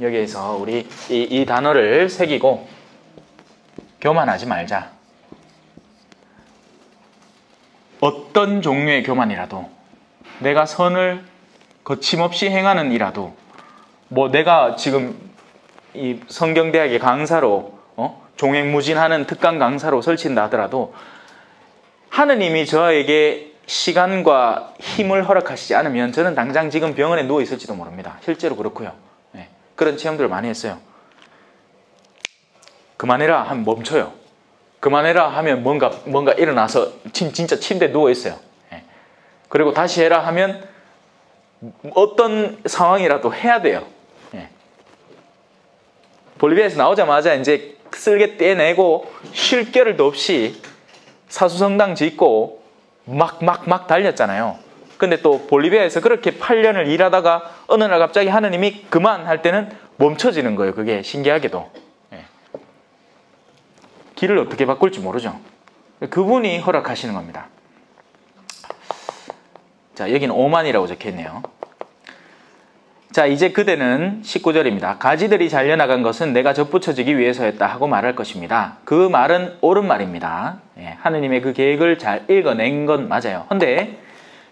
여기에서 우리 이 단어를 새기고 교만하지 말자. 어떤 종류의 교만이라도, 내가 선을 거침없이 행하는 이라도, 뭐 내가 지금 이 성경대학의 강사로 종횡무진하는 특강 강사로 설친다 하더라도 하느님이 저에게 시간과 힘을 허락하시지 않으면 저는 당장 지금 병원에 누워 있을지도 모릅니다. 실제로 그렇고요. 네, 그런 체험들을 많이 했어요. 그만해라 하면 멈춰요. 그만해라 하면 뭔가 일어나서 진짜 침대에 누워 있어요. 네. 그리고 다시 해라 하면 어떤 상황이라도 해야 돼요. 네. 볼리비아에서 나오자마자 이제 쓸개 떼내고 쉴 겨를도 없이 사수성당 짓고 막 달렸잖아요. 근데 또 볼리비아에서 그렇게 8년을 일하다가 어느 날 갑자기 하느님이 그만할 때는 멈춰지는 거예요. 그게 신기하게도. 예. 길을 어떻게 바꿀지 모르죠. 그분이 허락하시는 겁니다. 자, 여기는 오만이라고 적혀있네요. 자, 이제 그대는 19절입니다. 가지들이 잘려나간 것은 내가 접붙여지기 위해서였다 하고 말할 것입니다. 그 말은 옳은 말입니다. 예, 하느님의 그 계획을 잘 읽어낸 건 맞아요. 근데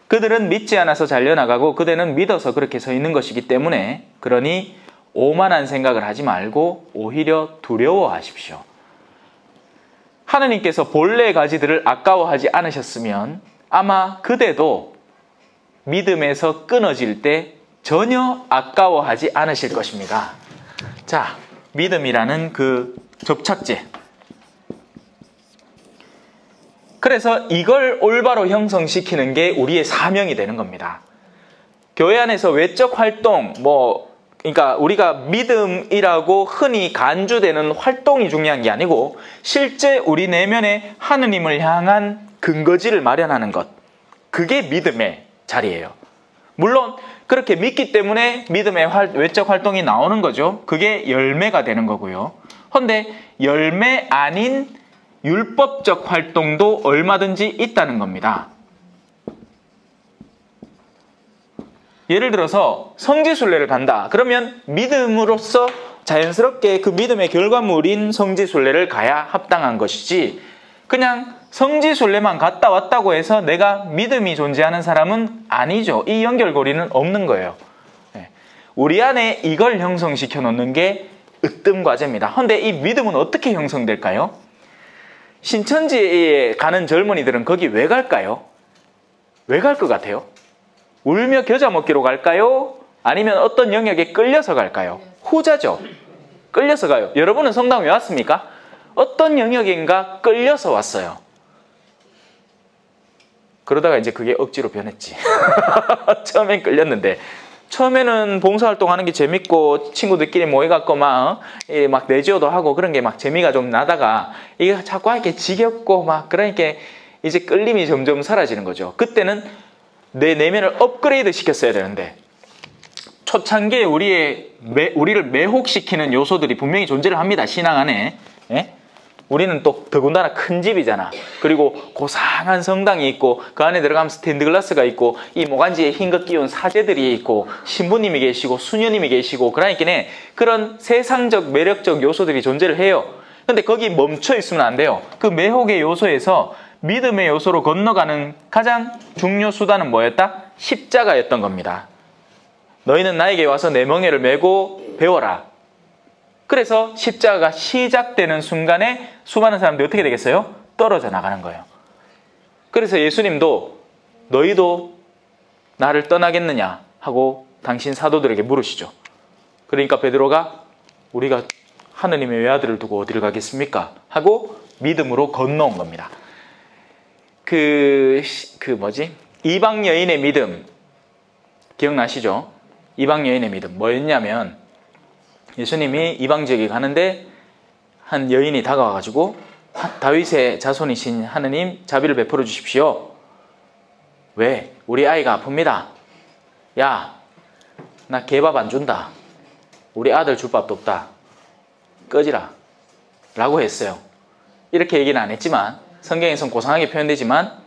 그들은 믿지 않아서 잘려나가고 그대는 믿어서 그렇게 서 있는 것이기 때문에, 그러니 오만한 생각을 하지 말고 오히려 두려워하십시오. 하느님께서 본래의 가지들을 아까워하지 않으셨으면 아마 그대도 믿음에서 끊어질 때 전혀 아까워하지 않으실 것입니다. 자, 믿음이라는 그 접착제. 그래서 이걸 올바로 형성시키는 게 우리의 사명이 되는 겁니다. 교회 안에서 외적 활동, 그러니까 우리가 믿음이라고 흔히 간주되는 활동이 중요한 게 아니고 실제 우리 내면에 하느님을 향한 근거지를 마련하는 것. 그게 믿음의 자리예요. 물론 그렇게 믿기 때문에 믿음의 외적 활동이 나오는 거죠. 그게 열매가 되는 거고요. 그런데 열매 아닌 율법적 활동도 얼마든지 있다는 겁니다. 예를 들어서 성지순례를 간다. 그러면 믿음으로써 자연스럽게 그 믿음의 결과물인 성지순례를 가야 합당한 것이지, 그냥 성지순례만 갔다 왔다고 해서 내가 믿음이 존재하는 사람은 아니죠. 이 연결고리는 없는 거예요. 우리 안에 이걸 형성시켜 놓는 게 으뜸과제입니다. 그런데 이 믿음은 어떻게 형성될까요? 신천지에 가는 젊은이들은 거기 왜 갈까요? 왜 갈 것 같아요? 울며 겨자 먹기로 갈까요? 아니면 어떤 영역에 끌려서 갈까요? 후자죠. 끌려서 가요. 여러분은 성당 왜 왔습니까? 어떤 영역인가 끌려서 왔어요. 그러다가 이제 그게 억지로 변했지. 처음엔 끌렸는데, 처음에는 봉사활동하는 게 재밌고 친구들끼리 모여갖고 막 내지어도 하고 그런 게 막 재미가 좀 나다가 이게 자꾸 이렇게 지겹고 막 그러니까 이제 끌림이 점점 사라지는 거죠. 그때는 내 내면을 업그레이드 시켰어야 되는데 초창기에 우리를 매혹시키는 요소들이 분명히 존재를 합니다. 신앙 안에. 예? 우리는 또 더군다나 큰 집이잖아. 그리고 고상한 성당이 있고 그 안에 들어가면 스테인드 글라스가 있고 이 모간지에 흰 것 끼운 사제들이 있고 신부님이 계시고 수녀님이 계시고 그러니까 그런 세상적 매력적 요소들이 존재를 해요. 근데 거기 멈춰 있으면 안 돼요. 그 매혹의 요소에서 믿음의 요소로 건너가는 가장 중요 수단은 뭐였다? 십자가였던 겁니다. 너희는 나에게 와서 내 멍에를 메고 배워라. 그래서 십자가가 시작되는 순간에 수많은 사람들이 어떻게 되겠어요? 떨어져 나가는 거예요. 그래서 예수님도 너희도 나를 떠나겠느냐 하고 당신 사도들에게 물으시죠. 그러니까 베드로가 우리가 하느님의 외아들을 두고 어디를 가겠습니까? 하고 믿음으로 건너온 겁니다. 이방 여인의 믿음 기억나시죠? 이방 여인의 믿음 뭐였냐면 예수님이 이방 지역에 가는데 한 여인이 다가와가지고 다윗의 자손이신 하느님 자비를 베풀어 주십시오. 왜? 우리 아이가 아픕니다. 야, 나 개밥 안 준다. 우리 아들 줄 밥도 없다. 꺼지라. 라고 했어요. 이렇게 얘기는 안 했지만 성경에서는 고상하게 표현되지만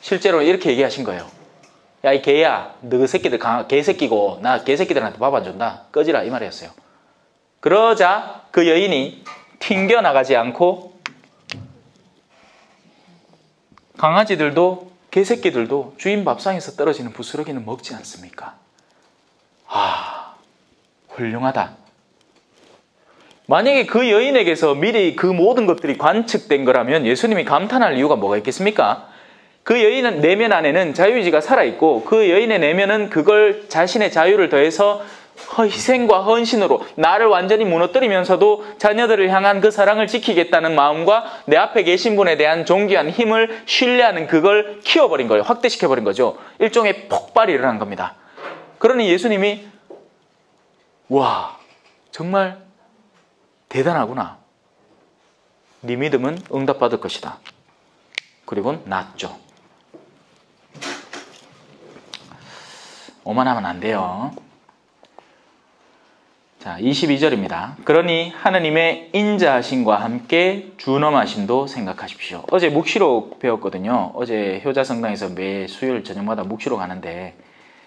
실제로 이렇게 얘기하신 거예요. 야, 이 개야, 너 새끼들 개새끼고 나 개새끼들한테 밥 안 준다. 꺼지라 이 말이었어요. 그러자 그 여인이 튕겨나가지 않고 강아지들도 개새끼들도 주인 밥상에서 떨어지는 부스러기는 먹지 않습니까? 훌륭하다. 만약에 그 여인에게서 미리 그 모든 것들이 관측된 거라면 예수님이 감탄할 이유가 뭐가 있겠습니까? 그 여인은 내면 안에는 자유의지가 살아있고 그 여인의 내면은 그걸 자신의 자유를 더해서 희생과 헌신으로 나를 완전히 무너뜨리면서도 자녀들을 향한 그 사랑을 지키겠다는 마음과 내 앞에 계신 분에 대한 존귀한 힘을 신뢰하는 그걸 키워버린 거예요. 확대시켜버린 거죠. 일종의 폭발이 일어난 겁니다. 그러니 예수님이 와, 정말 대단하구나. 네 믿음은 응답받을 것이다. 그리고 낫죠. 오만하면 안 돼요. 자, 22절입니다. 그러니 하느님의 인자하심과 함께 준엄하심도 생각하십시오. 어제 묵시록 배웠거든요. 어제 효자성당에서 매 수요일 저녁마다 묵시록 가는데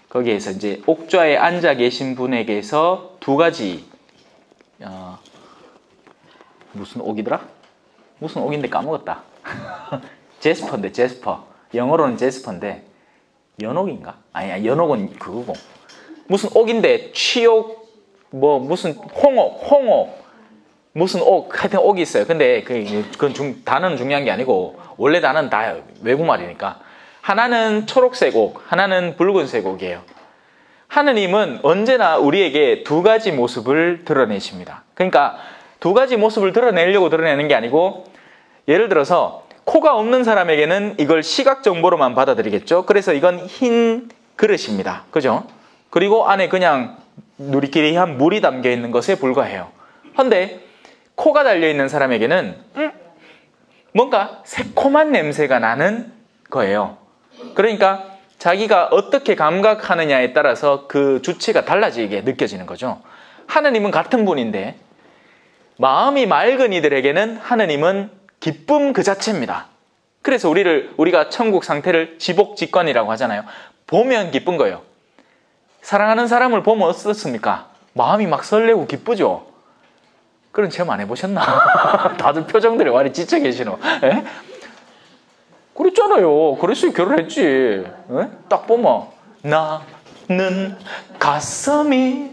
거기에서 이제 옥좌에 앉아 계신 분에게서 두 가지 무슨 옥이더라? 무슨 옥인데 까먹었다. 제스퍼인데 제스퍼. 영어로는 제스퍼인데 연옥인가? 아니야, 연옥은 그거고. 무슨 옥인데 취옥 무슨 홍옥 무슨 옥 하여튼 옥이 있어요. 근데 그건 단어는 중요한 게 아니고 원래 단어는 다 외국말이니까 하나는 초록색 옥, 하나는 붉은색 옥이에요. 하느님은 언제나 우리에게 두 가지 모습을 드러내십니다. 그러니까 두 가지 모습을 드러내려고 드러내는 게 아니고 예를 들어서 코가 없는 사람에게는 이걸 시각 정보로만 받아들이겠죠. 그래서 이건 흰 그릇입니다. 그죠? 그리고 안에 그냥 누리끼리한 물이 담겨 있는 것에 불과해요. 그런데 코가 달려있는 사람에게는 뭔가 새콤한 냄새가 나는 거예요. 그러니까 자기가 어떻게 감각하느냐에 따라서 그 주체가 달라지게 느껴지는 거죠. 하느님은 같은 분인데 마음이 맑은 이들에게는 하느님은 기쁨 그 자체입니다. 그래서 우리가 천국 상태를 지복직관이라고 하잖아요. 보면 기쁜 거예요. 사랑하는 사람을 보면 어떻습니까? 마음이 막 설레고 기쁘죠? 그런 체험 안 해보셨나? 다들 표정들이 많이 지쳐 계시노. 에? 그랬잖아요. 그래서 결혼했지. 에? 딱 보면 나는 가슴이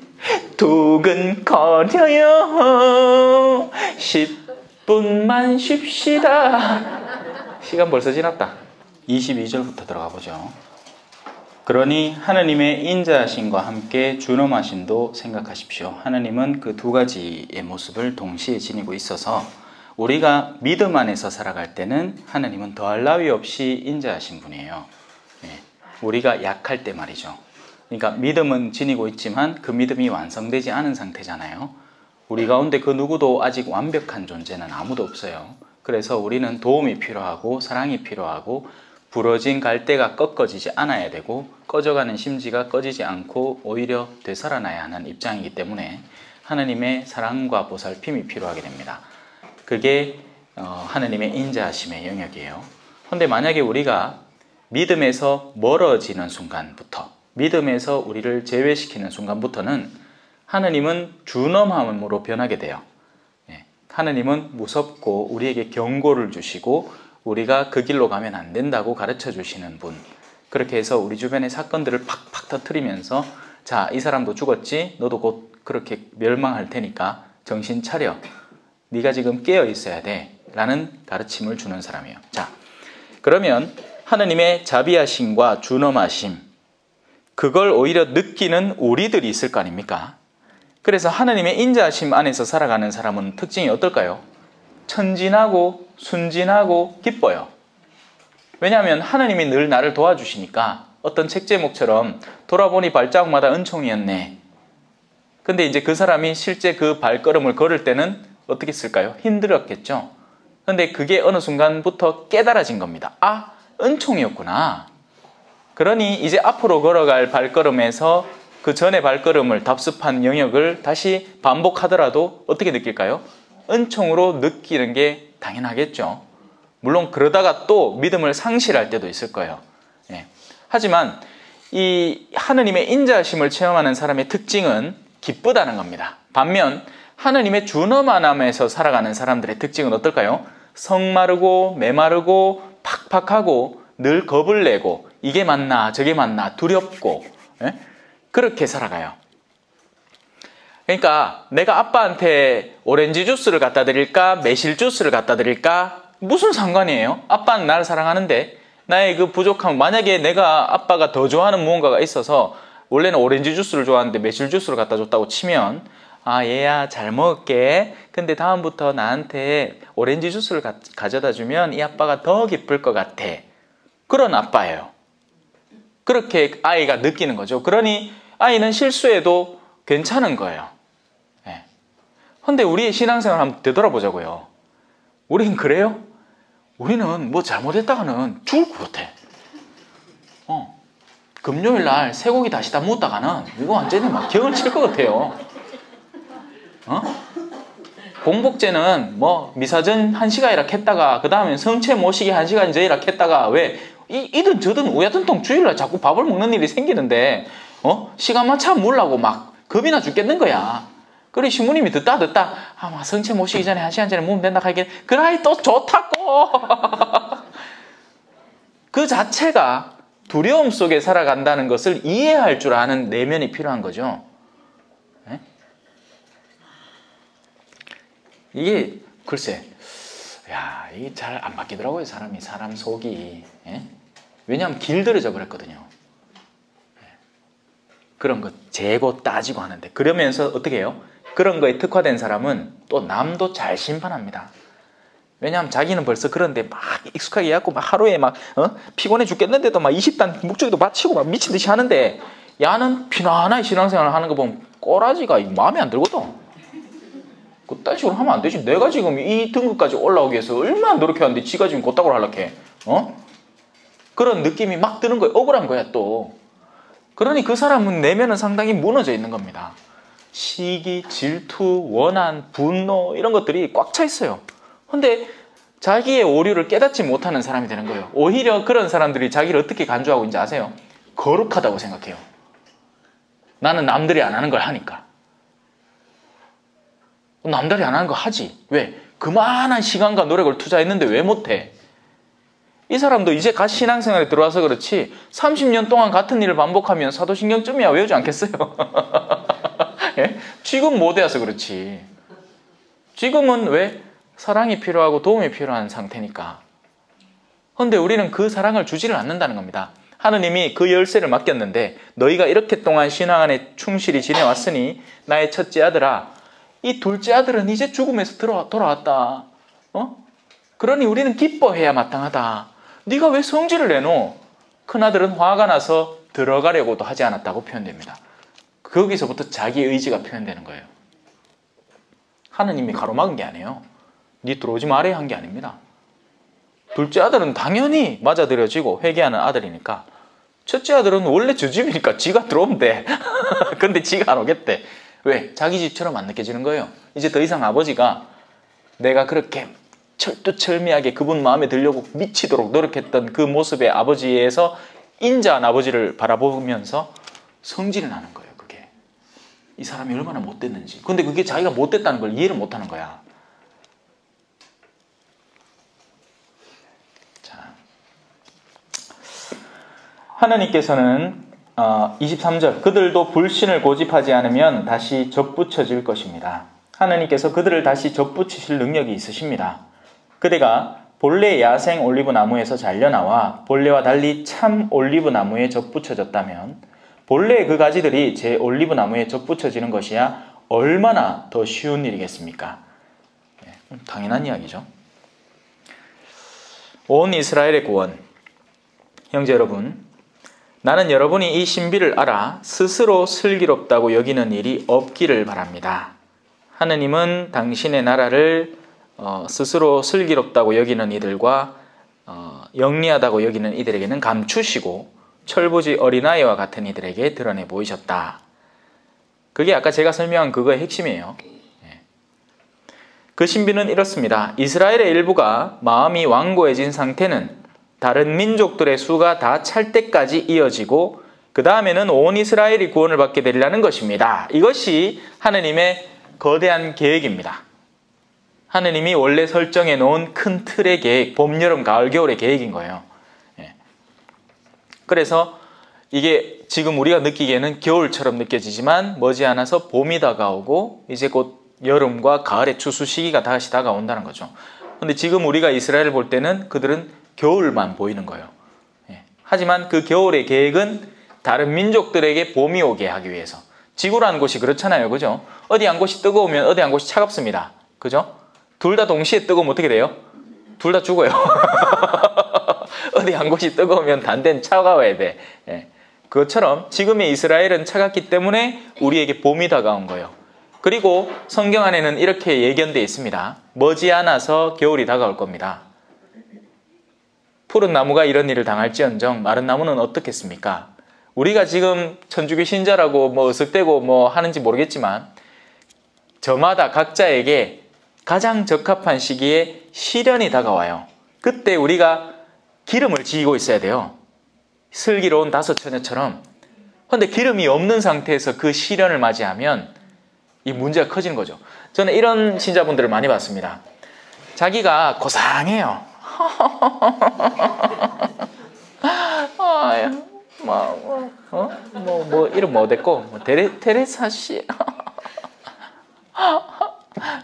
두근거려요. 10분만 쉽시다. 시간 벌써 지났다. 22절부터 들어가 보죠. 그러니 하느님의 인자하심과 함께 준엄하심도 생각하십시오. 하느님은 그 두 가지의 모습을 동시에 지니고 있어서 우리가 믿음 안에서 살아갈 때는 하느님은 더할 나위 없이 인자하신 분이에요. 우리가 약할 때 말이죠. 그러니까 믿음은 지니고 있지만 그 믿음이 완성되지 않은 상태잖아요. 우리 가운데 그 누구도 아직 완벽한 존재는 아무도 없어요. 그래서 우리는 도움이 필요하고 사랑이 필요하고 부러진 갈대가 꺾어지지 않아야 되고 꺼져가는 심지가 꺼지지 않고 오히려 되살아나야 하는 입장이기 때문에 하느님의 사랑과 보살핌이 필요하게 됩니다. 그게 하느님의 인자하심의 영역이에요. 그런데 만약에 우리가 믿음에서 멀어지는 순간부터, 믿음에서 우리를 제외시키는 순간부터는 하느님은 준엄함으로 변하게 돼요. 하느님은 무섭고 우리에게 경고를 주시고 우리가 그 길로 가면 안 된다고 가르쳐 주시는 분. 그렇게 해서 우리 주변의 사건들을 팍팍 터뜨리면서 자, 이 사람도 죽었지? 너도 곧 그렇게 멸망할 테니까 정신 차려. 네가 지금 깨어 있어야 돼. 라는 가르침을 주는 사람이에요. 자, 그러면 하느님의 자비하심과 준엄하심, 그걸 오히려 느끼는 우리들이 있을 거 아닙니까? 그래서 하느님의 인자하심 안에서 살아가는 사람은 특징이 어떨까요? 천진하고 순진하고 기뻐요. 왜냐하면 하느님이 늘 나를 도와주시니까 어떤 책 제목처럼 돌아보니 발자국마다 은총이었네. 근데 이제 그 사람이 실제 그 발걸음을 걸을 때는 어떻게 쓸까요? 힘들었겠죠. 근데 그게 어느 순간부터 깨달아진 겁니다. 아, 은총이었구나. 그러니 이제 앞으로 걸어갈 발걸음에서 그 전의 발걸음을 답습한 영역을 다시 반복하더라도 어떻게 느낄까요? 은총으로 느끼는 게 당연하겠죠. 물론 그러다가 또 믿음을 상실할 때도 있을 거예요. 하지만 이 하느님의 인자하심을 체험하는 사람의 특징은 기쁘다는 겁니다. 반면 하느님의 준엄함에서 살아가는 사람들의 특징은 어떨까요? 성마르고 메마르고 팍팍하고 늘 겁을 내고 이게 맞나 저게 맞나 두렵고 그렇게 살아가요. 그러니까 내가 아빠한테 오렌지 주스를 갖다 드릴까 매실 주스를 갖다 드릴까 무슨 상관이에요? 아빠는 나를 사랑하는데 나의 그 부족함, 만약에 내가 아빠가 더 좋아하는 무언가가 있어서 원래는 오렌지 주스를 좋아하는데 매실 주스를 갖다 줬다고 치면 아, 얘야 잘 먹을게. 근데 다음부터 나한테 오렌지 주스를 가져다 주면 이 아빠가 더 기쁠 것 같아. 그런 아빠예요. 그렇게 아이가 느끼는 거죠. 그러니 아이는 실수해도 괜찮은 거예요. 근데 우리의 신앙생활 한번 되돌아보자고요. 우린 그래요? 우리는 뭐 잘못했다가는 죽을 것 같아. 금요일 날 쇠고기 다시 다 묻다가는 이거 완전히 막 경을 칠 것 같아요. 공복제는 뭐 미사전 1시간이라 했다가 그 다음에 성체 모시기 1시간 전이라 했다가 왜 이든 저든 우야든통 주일날 자꾸 밥을 먹는 일이 생기는데 시간만 참 몰라고 막 겁이 나 죽겠는 거야. 그래 신부님이 듣다 막 성체 모시기 전에 1시간 전에 먹으면 된다 하긴 그래 또 좋다고. 그 자체가 두려움 속에 살아간다는 것을 이해할 줄 아는 내면이 필요한 거죠. 이게 글쎄 이게 잘 안 바뀌더라고요. 사람 속이. 왜냐하면 길들여져 버렸거든요. 그런 거 재고 따지고 하는데 그러면서 어떻게 해요? 그런 거에 특화된 사람은 또 남도 잘 심판합니다. 왜냐하면 자기는 벌써 그런데 막 익숙하게 해갖고 막 하루에 막 피곤해 죽겠는데도 막 20단 묵주기도 마치고 막 미친 듯이 하는데 야는 편안하게 신앙생활을 하는 거 보면 꼬라지가 마음에 안 들거든. 그딴 식으로 하면 안 되지. 내가 지금 이 등급까지 올라오기 위해서 얼마나 노력해왔는데 지가 지금 그따구로 하려고 해. 그런 느낌이 막 드는 거야. 억울한 거야 또. 그러니 그 사람은 내면은 상당히 무너져 있는 겁니다. 시기, 질투, 원한, 분노 이런 것들이 꽉 차 있어요. 근데 자기의 오류를 깨닫지 못하는 사람이 되는 거예요. 오히려 그런 사람들이 자기를 어떻게 간주하고 있는지 아세요? 거룩하다고 생각해요. 나는 남들이 안 하는 걸 하니까. 남들이 안 하는 거 하지. 왜? 그만한 시간과 노력을 투자했는데 왜 못해? 이 사람도 이제 갓 신앙생활에 들어와서 그렇지 30년 동안 같은 일을 반복하면 사도신경쯤이야 외우지 않겠어요? 예? 지금 못 외워서 그렇지. 지금은 왜? 사랑이 필요하고 도움이 필요한 상태니까. 그런데 우리는 그 사랑을 주지를 않는다는 겁니다. 하느님이 그 열쇠를 맡겼는데 너희가 이렇게 동안 신앙 안에 충실히 지내왔으니 나의 첫째 아들아 이 둘째 아들은 이제 죽음에서 돌아왔다. 그러니 우리는 기뻐해야 마땅하다. 네가 왜 성질을 내노? 큰아들은 화가 나서 들어가려고도 하지 않았다고 표현됩니다. 거기서부터 자기 의지가 표현되는 거예요. 하느님이 가로막은 게 아니에요. 네 들어오지 말아야 한 게 아닙니다. 둘째 아들은 당연히 맞아들여지고 회개하는 아들이니까 첫째 아들은 원래 저 집이니까 지가 들어오면 돼. 근데 지가 안 오겠대. 왜? 자기 집처럼 안 느껴지는 거예요. 이제 더 이상 아버지가 내가 그렇게 철두철미하게 그분 마음에 들려고 미치도록 노력했던 그 모습의 아버지에서 인자한 아버지를 바라보면서 성질이 나는 거예요. 그게 이 사람이 얼마나 못됐는지. 근데 그게 자기가 못됐다는 걸 이해를 못하는 거야. 자, 하나님께서는 23절 그들도 불신을 고집하지 않으면 다시 접붙여질 것입니다. 하나님께서 그들을 다시 접붙이실 능력이 있으십니다. 그대가 본래 야생 올리브 나무에서 잘려나와 본래와 달리 참 올리브 나무에 접붙여졌다면 본래 그 가지들이 제 올리브 나무에 접붙여지는 것이야 얼마나 더 쉬운 일이겠습니까? 당연한 이야기죠. 온 이스라엘의 구원. 형제 여러분, 나는 여러분이 이 신비를 알아 스스로 슬기롭다고 여기는 일이 없기를 바랍니다. 하느님은 당신의 나라를 스스로 슬기롭다고 여기는 이들과 영리하다고 여기는 이들에게는 감추시고 철부지 어린아이와 같은 이들에게 드러내 보이셨다. 그게 아까 제가 설명한 그거의 핵심이에요. 그 신비는 이렇습니다. 이스라엘의 일부가 마음이 완고해진 상태는 다른 민족들의 수가 다 찰 때까지 이어지고 그 다음에는 온 이스라엘이 구원을 받게 되리라는 것입니다. 이것이 하느님의 거대한 계획입니다. 하느님이 원래 설정해 놓은 큰 틀의 계획, 봄, 여름, 가을, 겨울의 계획인 거예요. 그래서 이게 지금 우리가 느끼기에는 겨울처럼 느껴지지만 머지않아서 봄이 다가오고 이제 곧 여름과 가을의 추수 시기가 다시 다가온다는 거죠. 근데 지금 우리가 이스라엘을 볼 때는 그들은 겨울만 보이는 거예요. 하지만 그 겨울의 계획은 다른 민족들에게 봄이 오게 하기 위해서. 지구라는 곳이 그렇잖아요. 그죠? 어디 한 곳이 뜨거우면 어디 한 곳이 차갑습니다. 그죠? 둘 다 동시에 뜨거우면 어떻게 돼요? 둘 다 죽어요. 어디 한 곳이 뜨거우면 반대는 차가워야 돼. 그것처럼 지금의 이스라엘은 차갑기 때문에 우리에게 봄이 다가온 거예요. 그리고 성경 안에는 이렇게 예견되어 있습니다. 머지않아서 겨울이 다가올 겁니다. 푸른 나무가 이런 일을 당할지언정 마른 나무는 어떻겠습니까? 우리가 지금 천주교 신자라고 어석대고 하는지 모르겠지만 저마다 각자에게 가장 적합한 시기에 시련이 다가와요. 그때 우리가 기름을 지이고 있어야 돼요. 슬기로운 다섯 처녀처럼. 그런데 기름이 없는 상태에서 그 시련을 맞이하면 이 문제가 커지는 거죠. 저는 이런 신자분들을 많이 봤습니다. 자기가 고상해요. 이름 뭐 됐고 테레사 씨.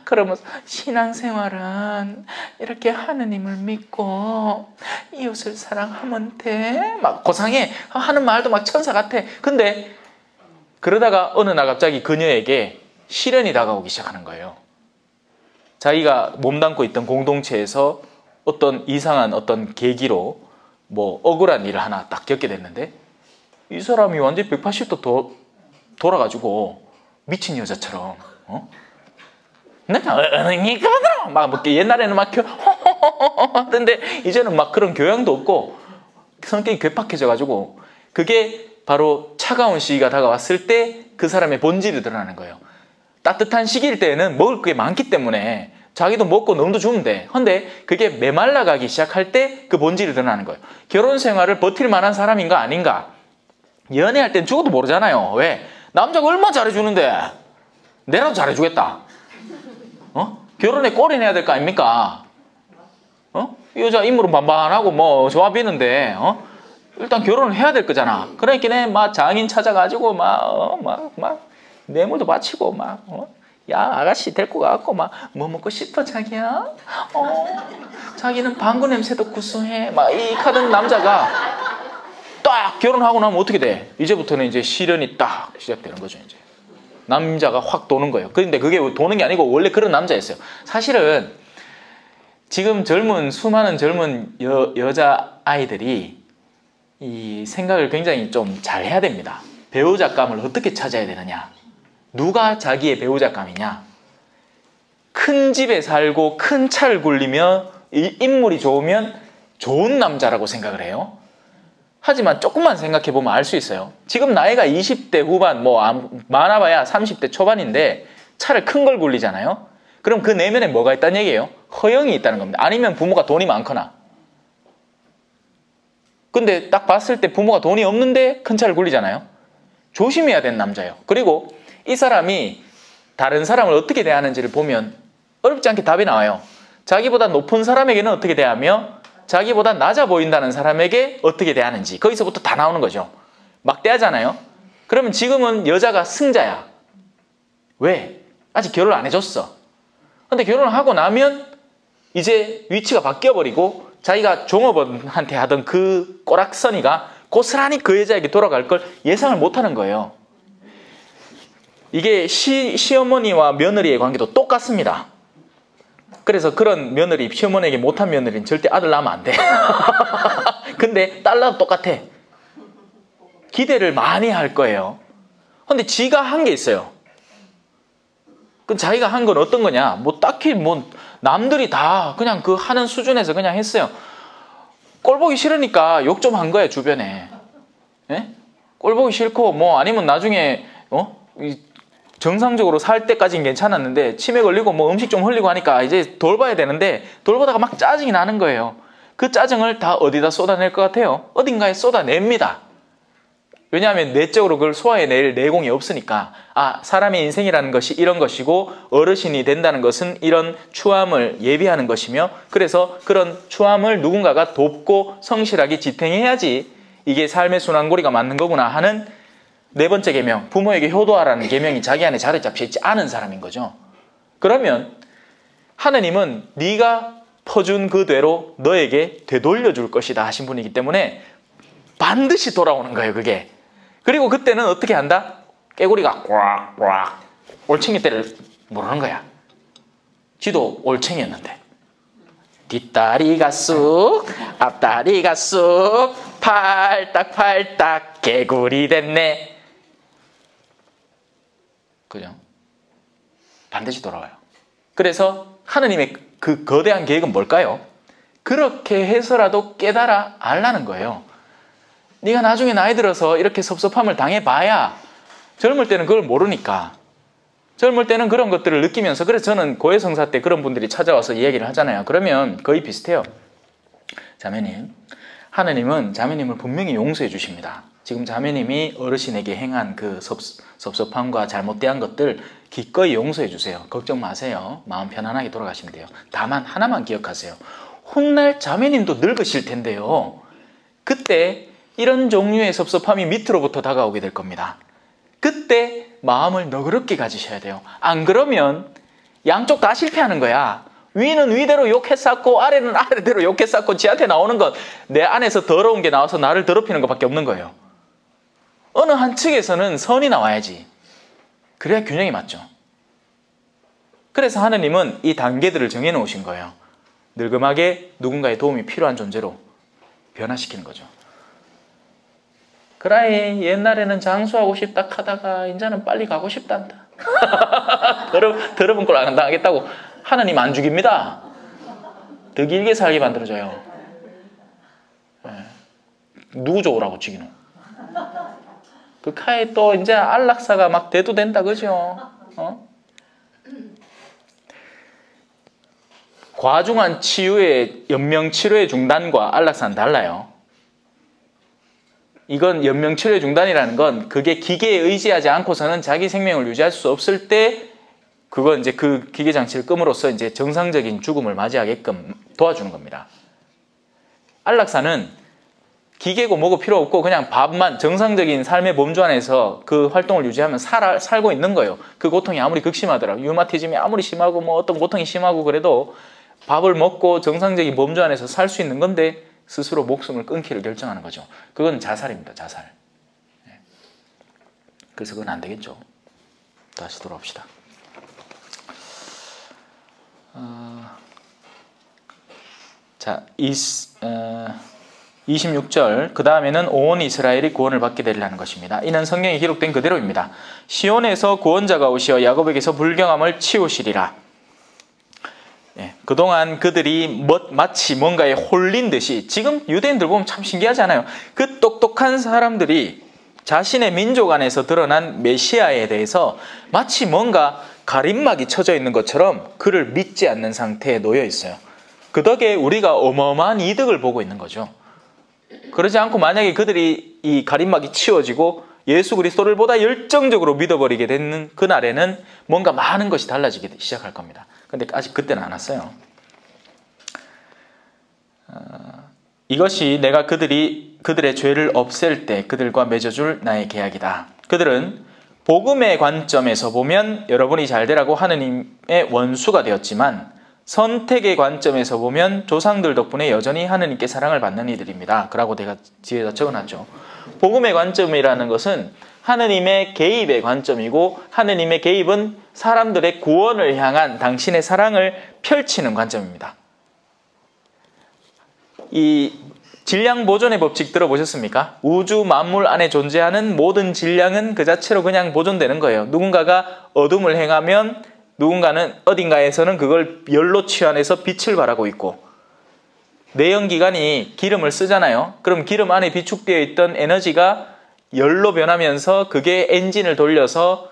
그러면서 신앙생활은 이렇게 하느님을 믿고 이웃을 사랑하면 돼. 막 고상해. 하는 말도 막 천사 같아. 근데 그러다가 어느 날 갑자기 그녀에게 시련이 다가오기 시작하는 거예요. 자기가 몸담고 있던 공동체에서 어떤 이상한 어떤 계기로 억울한 일을 하나 딱 겪게 됐는데 이 사람이 완전히 180도 돌아가지고 미친 여자처럼 막 옛날에는 막 하던데 이제는 막 그런 교양도 없고 성격이 괴팍해져가지고 그게 바로 차가운 시기가 다가왔을 때 그 사람의 본질이 드러나는 거예요. 따뜻한 시기일 때에는 먹을 게 많기 때문에 자기도 먹고 놈도 주면 돼. 근데 그게 메말라가기 시작할 때 그 본질이 드러나는 거예요. 결혼 생활을 버틸 만한 사람인가 아닌가? 연애할 땐 죽어도 모르잖아요. 왜? 남자가 얼마나 잘해주는데 내라도 잘해주겠다. 결혼에 꼴이 내야 될 거 아닙니까? 여자 인물은 반반하고 조합이는데 일단 결혼을 해야 될 거잖아. 그러니까 막 장인 찾아가지고 막 뇌물도 바치고 야 아가씨 데리고 가갖고 뭐 먹고 싶어 자기야? 자기는 방구 냄새도 구수해. 이 카드 남자가 딱 결혼하고 나면 어떻게 돼? 이제부터는 이제 시련이 딱 시작되는 거죠. 이제 남자가 확 도는 거예요. 그런데 그게 도는 게 아니고 원래 그런 남자였어요. 사실은 지금 수많은 젊은 여자 아이들이 이 생각을 굉장히 좀 잘 해야 됩니다. 배우자감을 어떻게 찾아야 되느냐? 누가 자기의 배우자감이냐? 큰 집에 살고 큰 차를 굴리며 인물이 좋으면 좋은 남자라고 생각을 해요. 하지만 조금만 생각해보면 알 수 있어요. 지금 나이가 20대 후반, 많아봐야 30대 초반인데 차를 큰 걸 굴리잖아요. 그럼 그 내면에 뭐가 있다는 얘기예요? 허영이 있다는 겁니다. 아니면 부모가 돈이 많거나. 근데 딱 봤을 때 부모가 돈이 없는데 큰 차를 굴리잖아요. 조심해야 되는 남자예요. 그리고 이 사람이 다른 사람을 어떻게 대하는지를 보면 어렵지 않게 답이 나와요. 자기보다 높은 사람에게는 어떻게 대하며 자기보다 낮아 보인다는 사람에게 어떻게 대하는지 거기서부터 다 나오는 거죠. 막대하잖아요. 그러면 지금은 여자가 승자야. 왜? 아직 결혼을 안 해줬어. 근데 결혼을 하고 나면 이제 위치가 바뀌어버리고 자기가 종업원한테 하던 그 꼬락서니가 고스란히 그 여자에게 돌아갈 걸 예상을 못하는 거예요. 이게 시어머니와 며느리의 관계도 똑같습니다. 그래서 그런 며느리, 시어머니에게 못한 며느리는 절대 아들 낳으면 안 돼. 근데 딸 낳아도 똑같아. 기대를 많이 할 거예요. 근데 지가 한 게 있어요. 그 자기가 한 건 어떤 거냐? 딱히 남들이 다 그냥 그 하는 수준에서 그냥 했어요. 꼴 보기 싫으니까 욕 좀 한 거예요, 주변에. 예? 꼴 보기 싫고 아니면 나중에 정상적으로 살 때까지는 괜찮았는데 치매 걸리고 음식 좀 흘리고 하니까 이제 돌봐야 되는데 돌보다가 막 짜증이 나는 거예요. 그 짜증을 다 어디다 쏟아낼 것 같아요? 어딘가에 쏟아냅니다. 왜냐하면 내적으로 그걸 소화해낼 내공이 없으니까. 사람의 인생이라는 것이 이런 것이고 어르신이 된다는 것은 이런 추함을 예비하는 것이며 그래서 그런 추함을 누군가가 돕고 성실하게 지탱해야지 이게 삶의 순환고리가 맞는 거구나 하는 네 번째 계명, 부모에게 효도하라는 계명이 자기 안에 자리 잡혀 있지 않은 사람인 거죠. 그러면 하느님은 네가 퍼준 그대로 너에게 되돌려줄 것이다 하신 분이기 때문에 반드시 돌아오는 거예요, 그게. 그리고 그때는 어떻게 한다? 깨구리가 꽉꽉 올챙이 때를 모르는 거야. 지도 올챙이였는데 뒷다리가 쑥 앞다리가 쑥 팔딱팔딱 개구리 됐네. 그죠? 반드시 돌아와요. 그래서 하느님의 그 거대한 계획은 뭘까요? 그렇게 해서라도 깨달아 알라는 거예요. 네가 나중에 나이 들어서 이렇게 섭섭함을 당해봐야 젊을 때는 그걸 모르니까. 젊을 때는 그런 것들을 느끼면서 그래서 저는 고해성사 때 그런 분들이 찾아와서 이야기를 하잖아요. 그러면 거의 비슷해요. 자매님, 하느님은 자매님을 분명히 용서해 주십니다. 지금 자매님이 어르신에게 행한 그 섭섭함과 잘못된 것들 기꺼이 용서해 주세요. 걱정 마세요. 마음 편안하게 돌아가시면 돼요. 다만 하나만 기억하세요. 훗날 자매님도 늙으실 텐데요. 그때 이런 종류의 섭섭함이 밑으로부터 다가오게 될 겁니다. 그때 마음을 너그럽게 가지셔야 돼요. 안 그러면 양쪽 다 실패하는 거야. 위는 위대로 욕했었고 아래는 아래대로 욕했었고 지한테 나오는 건 내 안에서 더러운 게 나와서 나를 더럽히는 것밖에 없는 거예요. 어느 한 측에서는 선이 나와야지. 그래야 균형이 맞죠. 그래서 하느님은 이 단계들을 정해놓으신 거예요. 늙음하게 누군가의 도움이 필요한 존재로 변화시키는 거죠. 그래, 옛날에는 장수하고 싶다 하다가 이제는 빨리 가고 싶단다. 더러운 걸 안 당하겠다고. 하느님 안 죽입니다. 더 길게 살게 만들어줘요. 누구 좋으라고 죽이노? 그 카에 또 이제 안락사가 막 대두된다, 그죠? 과중한 치유의 연명치료의 중단과 안락사는 달라요. 이건 연명치료의 중단이라는 건 그게 기계에 의지하지 않고서는 자기 생명을 유지할 수 없을 때 그건 이제 그 기계 장치를 끔으로써 이제 정상적인 죽음을 맞이하게끔 도와주는 겁니다. 안락사는 기계고 뭐고 필요 없고 그냥 밥만 정상적인 삶의 범주 안에서 그 활동을 유지하면 살고 있는 거예요. 그 고통이 아무리 극심하더라도 류마티즘이 아무리 심하고 어떤 고통이 심하고 그래도 밥을 먹고 정상적인 범주 안에서 살 수 있는 건데 스스로 목숨을 끊기를 결정하는 거죠. 그건 자살입니다. 자살. 그래서 그건 안 되겠죠. 다시 돌아옵시다. 자, 26절 그 다음에는 온 이스라엘이 구원을 받게 되리라는 것입니다. 이는 성경에 기록된 그대로입니다. 시온에서 구원자가 오시어 야곱에게서 불경함을 치우시리라. 그동안 그들이 마치 뭔가에 홀린 듯이, 지금 유대인들 보면 참 신기하잖아요. 그 똑똑한 사람들이 자신의 민족 안에서 드러난 메시아에 대해서 마치 뭔가 가림막이 쳐져 있는 것처럼 그를 믿지 않는 상태에 놓여 있어요. 그 덕에 우리가 어마어마한 이득을 보고 있는 거죠. 그러지 않고 만약에 그들이 이 가림막이 치워지고 예수 그리스도를 보다 열정적으로 믿어버리게 되는 그날에는 뭔가 많은 것이 달라지기 시작할 겁니다. 근데 아직 그때는 안 왔어요. 이것이 내가 그들의 죄를 없앨 때 그들과 맺어줄 나의 계약이다. 그들은 복음의 관점에서 보면 여러분이 잘 되라고 하느님의 원수가 되었지만 선택의 관점에서 보면 조상들 덕분에 여전히 하느님께 사랑을 받는 이들입니다. 그러고 내가 뒤에다 적어놨죠. 복음의 관점이라는 것은 하느님의 개입의 관점이고, 하느님의 개입은 사람들의 구원을 향한 당신의 사랑을 펼치는 관점입니다. 이 질량 보존의 법칙 들어보셨습니까? 우주 만물 안에 존재하는 모든 질량은 그 자체로 그냥 보존되는 거예요. 누군가가 어둠을 행하면 누군가는 어딘가에서는 그걸 열로 치환해서 빛을 발하고 있고, 내연기관이 기름을 쓰잖아요. 그럼 기름 안에 비축되어 있던 에너지가 열로 변하면서 그게 엔진을 돌려서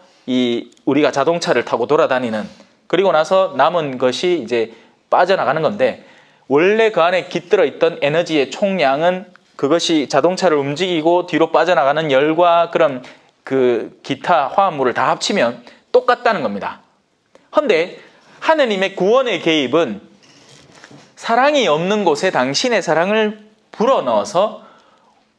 우리가 자동차를 타고 돌아다니는, 그리고 나서 남은 것이 이제 빠져나가는 건데, 원래 그 안에 깃들어 있던 에너지의 총량은 그것이 자동차를 움직이고 뒤로 빠져나가는 열과 그런 그 기타 화합물을 다 합치면 똑같다는 겁니다. 그런데 하느님의 구원의 개입은 사랑이 없는 곳에 당신의 사랑을 불어넣어서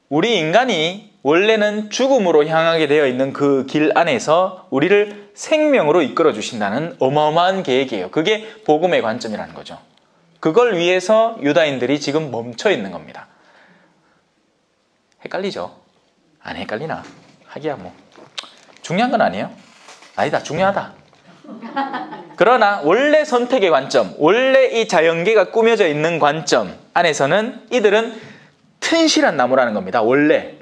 우리 인간이 원래는 죽음으로 향하게 되어 있는 그 길 안에서 우리를 생명으로 이끌어 주신다는 어마어마한 계획이에요. 그게 복음의 관점이라는 거죠. 그걸 위해서 유다인들이 지금 멈춰 있는 겁니다. 헷갈리죠? 안 헷갈리나? 하기야 뭐 중요한 건 아니에요? 아니다, 중요하다. 그러나 원래 선택의 관점, 원래 이 자연계가 꾸며져 있는 관점 안에서는 이들은 튼실한 나무라는 겁니다. 원래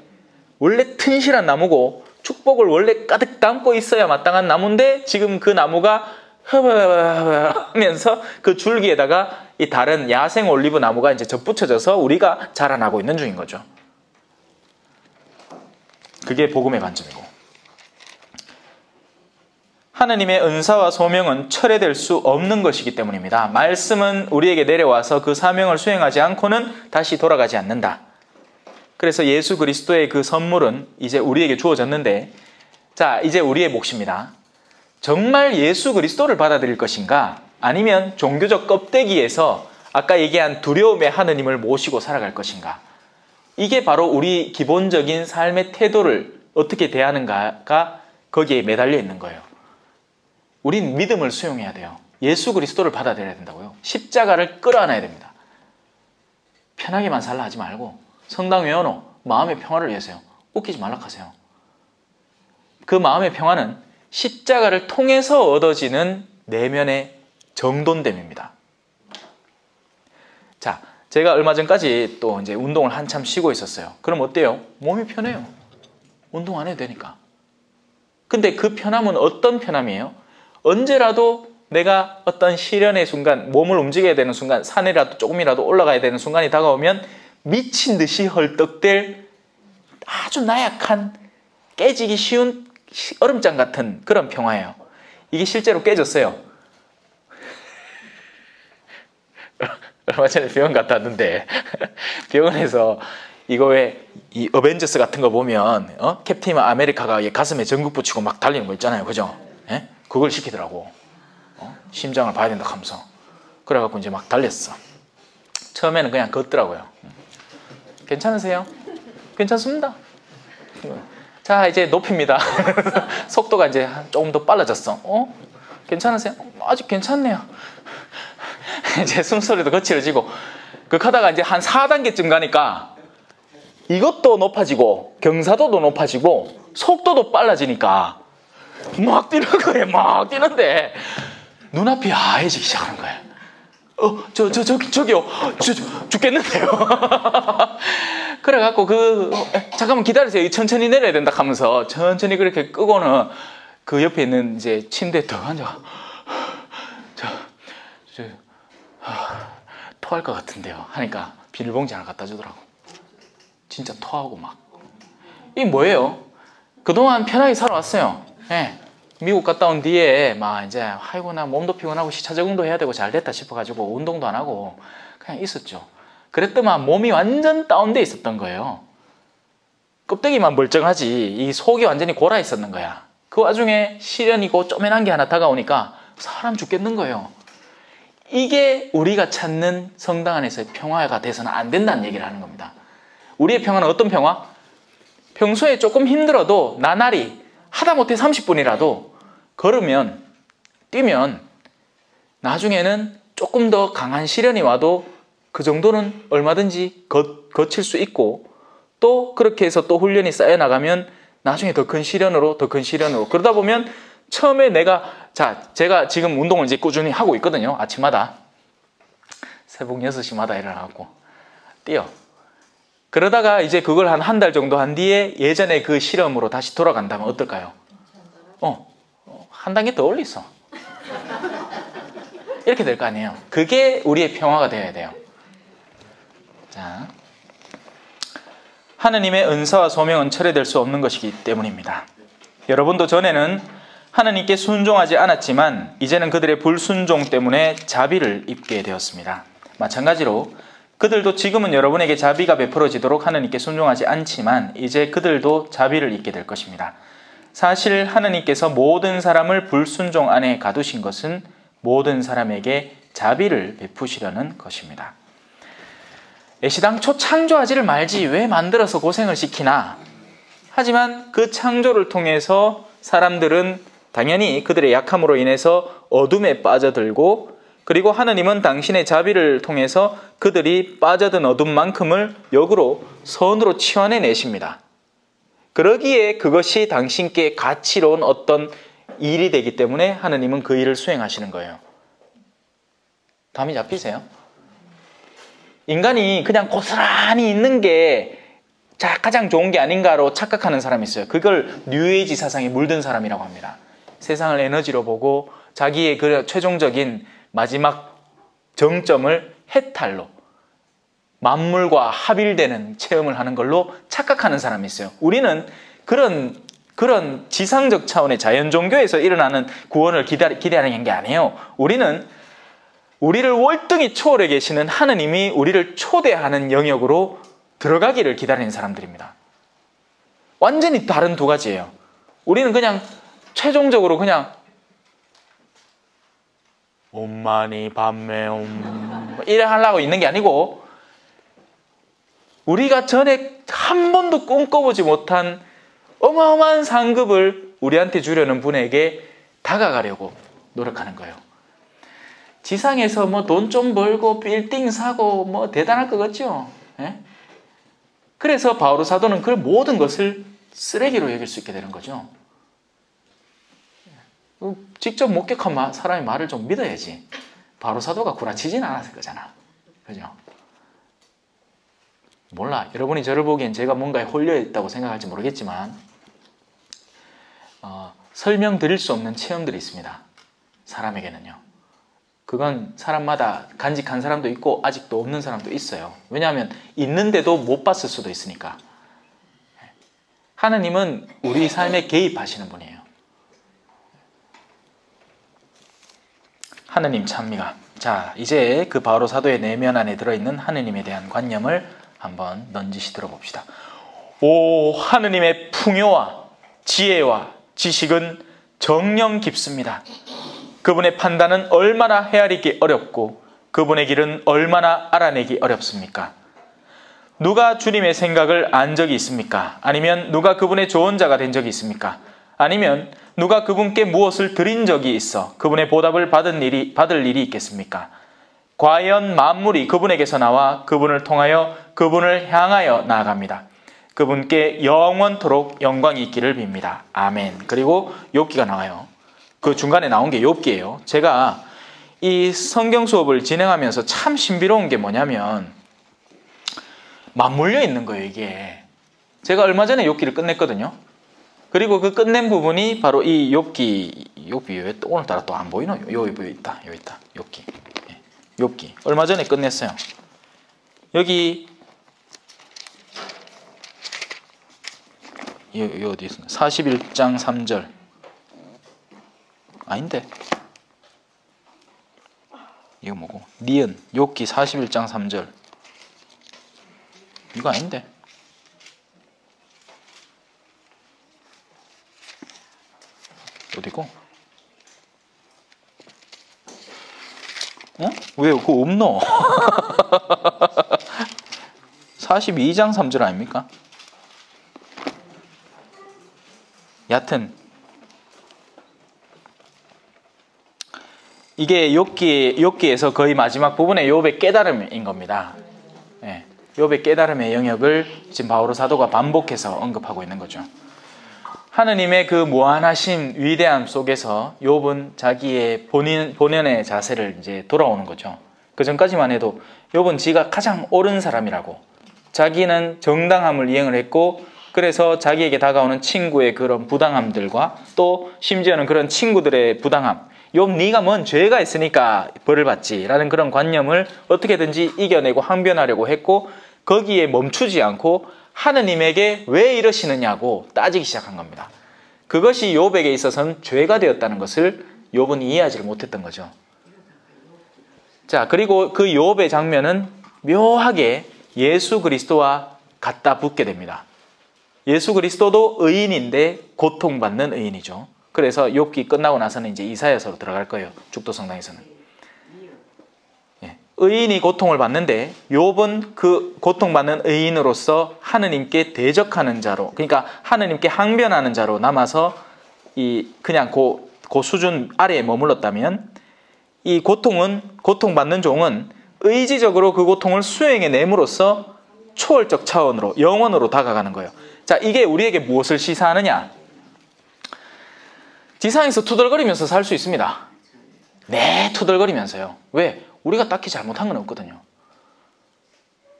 튼실한 나무고 축복을 원래 가득 담고 있어야 마땅한 나무인데, 지금 그 나무가 하면서 그 줄기에다가 이 다른 야생 올리브 나무가 이제 접붙여져서 우리가 자라나고 있는 중인 거죠. 그게 복음의 관점이고, 하느님의 은사와 소명은 철회될 수 없는 것이기 때문입니다. 말씀은 우리에게 내려와서 그 사명을 수행하지 않고는 다시 돌아가지 않는다. 그래서 예수 그리스도의 그 선물은 이제 우리에게 주어졌는데, 자, 이제 우리의 몫입니다. 정말 예수 그리스도를 받아들일 것인가, 아니면 종교적 껍데기에서 아까 얘기한 두려움의 하느님을 모시고 살아갈 것인가. 이게 바로 우리 기본적인 삶의 태도를 어떻게 대하는가가 거기에 매달려 있는 거예요. 우린 믿음을 수용해야 돼요. 예수 그리스도를 받아들여야 된다고요. 십자가를 끌어안아야 됩니다. 편하게만 살라 하지 말고 성당 외워놓 마음의 평화를 위해서요. 웃기지 말라 하세요. 그 마음의 평화는 십자가를 통해서 얻어지는 내면의 정돈됨입니다. 자, 제가 얼마 전까지 또 이제 운동을 한참 쉬고 있었어요. 그럼 어때요? 몸이 편해요. 운동 안 해도 되니까. 근데 그 편함은 어떤 편함이에요? 언제라도 내가 어떤 시련의 순간, 몸을 움직여야 되는 순간, 산이라도 조금이라도 올라가야 되는 순간이 다가오면 미친 듯이 헐떡댈 아주 나약한, 깨지기 쉬운 얼음장 같은 그런 평화예요. 이게 실제로 깨졌어요. 얼마 전에 병원 갔다 왔는데 병원에서 이거 왜 이 어벤져스 같은 거 보면 캡틴 아메리카가 가슴에 전국 붙이고 막 달리는 거 있잖아요. 그죠? 예? 그걸 시키더라고. 심장을 봐야 된다 하면서. 그래갖고 이제 막 달렸어. 처음에는 그냥 걷더라고요. 괜찮으세요? 괜찮습니다. 자, 이제 높입니다. 속도가 이제 조금 더 빨라졌어. 괜찮으세요? 아직 괜찮네요. 이제 숨소리도 거칠어지고, 그렇게 하다가 이제 한 4단계쯤 가니까 이것도 높아지고 경사도도 높아지고 속도도 빨라지니까 막 뛰는 거예요. 막 뛰는데 눈앞이 하얘지기 시작하는 거예요. 저기요. 죽겠는데요. 그래갖고 잠깐만 기다리세요. 천천히 내려야 된다 하면서 천천히 그렇게 끄고는 그 옆에 있는 이제 침대에 더 앉아. 토할 것 같은데요 하니까 비닐봉지 하나 갖다 주더라고. 진짜 토하고 막. 이게 뭐예요? 그동안 편하게 살아왔어요. 예. 미국 갔다 온 뒤에 막 이제 아이고 나 몸도 피곤하고 시차 적응도 해야 되고 잘 됐다 싶어가지고 운동도 안 하고 그냥 있었죠. 그랬더만 몸이 완전 다운돼 있었던 거예요. 껍데기만 멀쩡하지 이 속이 완전히 골아 있었는 거야. 그 와중에 시련이고 쪼매난 게 하나 다가오니까 사람 죽겠는 거예요. 이게 우리가 찾는 성당 안에서의 평화가 돼서는 안 된다는 얘기를 하는 겁니다. 우리의 평화는 어떤 평화? 평소에 조금 힘들어도 나날이 하다못해 30분이라도 걸으면 뛰면 나중에는 조금 더 강한 시련이 와도 그 정도는 얼마든지 거칠 수 있고 또 그렇게 해서 또 훈련이 쌓여나가면 나중에 더 큰 시련으로 그러다 보면 처음에 제가 지금 운동을 이제 꾸준히 하고 있거든요. 아침마다 새벽 6시마다 일어나고 뛰어. 그러다가 이제 그걸 한 달 정도 한 뒤에 예전에 그 실험으로 다시 돌아간다면 어떨까요? 한 단계 더 올리소. 이렇게 될 거 아니에요. 그게 우리의 평화가 되어야 돼요. 자, 하느님의 은사와 소명은 철회될 수 없는 것이기 때문입니다. 여러분도 전에는 하느님께 순종하지 않았지만 이제는 그들의 불순종 때문에 자비를 입게 되었습니다. 마찬가지로 그들도 지금은 여러분에게 자비가 베풀어지도록 하느님께 순종하지 않지만 이제 그들도 자비를 입게 될 것입니다. 사실 하느님께서 모든 사람을 불순종 안에 가두신 것은 모든 사람에게 자비를 베푸시려는 것입니다. 애시당초 창조하지를 말지 왜 만들어서 고생을 시키나? 하지만 그 창조를 통해서 사람들은 당연히 그들의 약함으로 인해서 어둠에 빠져들고 그리고 하느님은 당신의 자비를 통해서 그들이 빠져든 어둠만큼을 역으로 선으로 치워내십니다. 그러기에 그것이 당신께 가치로운 어떤 일이 되기 때문에 하느님은 그 일을 수행하시는 거예요. 감이 잡히세요? 인간이 그냥 고스란히 있는 게 가장 좋은 게 아닌가로 착각하는 사람이 있어요. 그걸 뉴에이지 사상에 물든 사람이라고 합니다. 세상을 에너지로 보고 자기의 그 최종적인 마지막 정점을 해탈로 만물과 합일되는 체험을 하는 걸로 착각하는 사람이 있어요. 우리는 그런 지상적 차원의 자연 종교에서 일어나는 구원을 기대하는 게 아니에요. 우리는 우리를 월등히 초월해 계시는 하느님이 우리를 초대하는 영역으로 들어가기를 기다리는 사람들입니다. 완전히 다른 두 가지예요. 우리는 그냥 최종적으로 그냥 옴마니 밤에 이래 하려고 있는 게 아니고 우리가 전에 한 번도 꿈꿔보지 못한 어마어마한 상급을 우리한테 주려는 분에게 다가가려고 노력하는 거예요. 지상에서 뭐 돈 좀 벌고 빌딩 사고 뭐 대단할 것 같죠? 예? 그래서 바오로 사도는 그 모든 것을 쓰레기로 여길 수 있게 되는 거죠. 직접 목격한 사람의 말을 좀 믿어야지. 바오로 사도가 구라치진 않았을 거잖아. 그죠? 몰라. 여러분이 저를 보기엔 제가 뭔가에 홀려 있다고 생각할지 모르겠지만 설명드릴 수 없는 체험들이 있습니다. 사람에게는요. 그건 사람마다 간직한 사람도 있고 아직도 없는 사람도 있어요. 왜냐하면 있는데도 못 봤을 수도 있으니까. 하느님은 우리 삶에 개입하시는 분이에요. 하느님 찬미가. 자, 이제 그 바오로 사도의 내면 안에 들어있는 하느님에 대한 관념을 한번 넌지시 들어봅시다. 오, 하느님의 풍요와 지혜와 지식은 정녕 깊습니다. 그분의 판단은 얼마나 헤아리기 어렵고 그분의 길은 얼마나 알아내기 어렵습니까? 누가 주님의 생각을 안 적이 있습니까? 아니면 누가 그분의 조언자가 된 적이 있습니까? 아니면 누가 그분께 무엇을 드린 적이 있어 그분의 보답을 받을 일이 있겠습니까? 과연 만물이 그분에게서 나와 그분을 통하여 그분을 향하여 나아갑니다. 그분께 영원토록 영광이 있기를 빕니다. 아멘. 그리고 욥기가 나와요. 그 중간에 나온 게 욥기예요. 제가 이 성경 수업을 진행하면서 참 신비로운 게 뭐냐면 맞물려 있는 거예요, 이게. 제가 얼마 전에 욥기를 끝냈거든요. 그리고 그 끝낸 부분이 바로 이 욥기 왜 오늘따라 또 안 보이노? 여기 있다. 욥기. 욥기 얼마 전에 끝냈어요. 여기 이 어디 있습니까? 41장 3절 아닌데 이거 뭐고? 니은 욥기 41장 3절 이거 아닌데 어디고? 어? 왜 그거 없노? 42장 3절 아닙니까? 여하튼 이게 욥기에서 거의 마지막 부분에 욥의 깨달음인 겁니다. 네, 욥의 깨달음의 영역을 지금 바오로 사도가 반복해서 언급하고 있는 거죠. 하느님의 그 무한하심, 위대함 속에서 욥은 자기의 본연의 자세를 이제 돌아오는 거죠. 그 전까지만 해도 욥은 지가 가장 옳은 사람이라고, 자기는 정당함을 이행을 했고, 그래서 자기에게 다가오는 친구의 그런 부당함들과 또 심지어는 그런 친구들의 부당함, 욥 네가 뭔 죄가 있으니까 벌을 받지 라는 그런 관념을 어떻게든지 이겨내고 항변하려고 했고, 거기에 멈추지 않고 하느님에게 왜 이러시느냐고 따지기 시작한 겁니다. 그것이 욥에게 있어서는 죄가 되었다는 것을 욥은 이해하지를 못했던 거죠. 자, 그리고 그 욥의 장면은 묘하게 예수 그리스도와 갖다 붙게 됩니다. 예수 그리스도도 의인인데 고통받는 의인이죠. 그래서 욥기 끝나고 나서는 이제 이사야서로 들어갈 거예요. 죽도성당에서는. 예. 의인이 고통을 받는데 욥은 그 고통받는 의인으로서 하느님께 대적하는 자로, 그러니까 하느님께 항변하는 자로 남아서 그냥 그 수준 아래에 머물렀다면, 이 고통받는 종은 의지적으로 그 고통을 수행해냄으로써 초월적 차원으로 영원으로 다가가는 거예요. 자, 이게 우리에게 무엇을 시사하느냐? 지상에서 투덜거리면서 살 수 있습니다. 네, 투덜거리면서요. 왜? 우리가 딱히 잘못한 건 없거든요.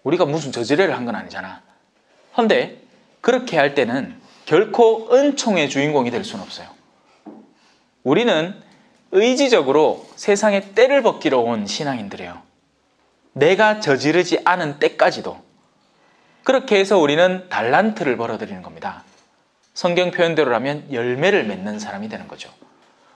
우리가 무슨 저지레를 한 건 아니잖아. 그런데 그렇게 할 때는 결코 은총의 주인공이 될 수는 없어요. 우리는 의지적으로 세상에 때를 벗기러 온 신앙인들이에요. 내가 저지르지 않은 때까지도. 그렇게 해서 우리는 달란트를 벌어들이는 겁니다. 성경 표현대로라면 열매를 맺는 사람이 되는 거죠.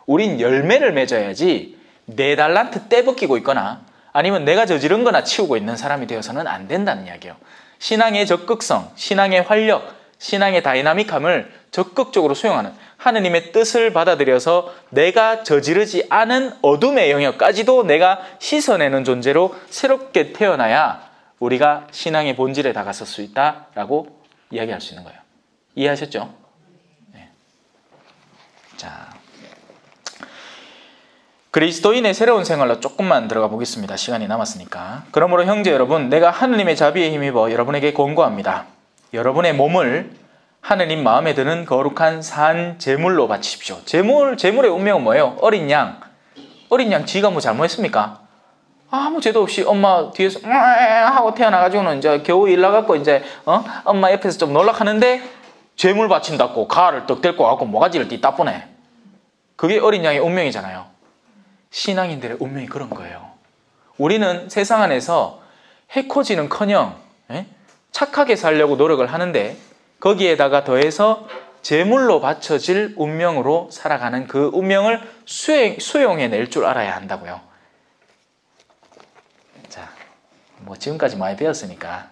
우린 열매를 맺어야지 내 달란트 떼벗기고 있거나 아니면 내가 저지른 거나 치우고 있는 사람이 되어서는 안 된다는 이야기예요. 신앙의 적극성, 신앙의 활력, 신앙의 다이나믹함을 적극적으로 수용하는, 하느님의 뜻을 받아들여서 내가 저지르지 않은 어둠의 영역까지도 내가 씻어내는 존재로 새롭게 태어나야 우리가 신앙의 본질에 다가설 수 있다라고 이야기할 수 있는 거예요. 이해하셨죠? 네. 자, 그리스도인의 새로운 생활로 조금만 들어가 보겠습니다. 시간이 남았으니까. 그러므로 형제 여러분, 내가 하느님의 자비에 힘입어 여러분에게 권고합니다. 여러분의 몸을 하느님 마음에 드는 거룩한 산 제물로 바치십시오. 제물의 운명은 뭐예요? 어린 양. 어린 양 지가 뭐 잘못했습니까? 아무 죄도 없이 엄마 뒤에서 하고 태어나가지고는 이제 겨우 일 나갔고 이제 엄마 옆에서 좀 놀락하는데 죄물 바친다고 가를 떡 데리고 가고 모가지를 띠따쁘네. 그게 어린 양의 운명이잖아요. 신앙인들의 운명이 그런 거예요. 우리는 세상 안에서 해코지는커녕 착하게 살려고 노력을 하는데 거기에다가 더해서 제물로 바쳐질 운명으로 살아가는 그 운명을 수용해낼 줄 알아야 한다고요. 자, 뭐 지금까지 많이 배웠으니까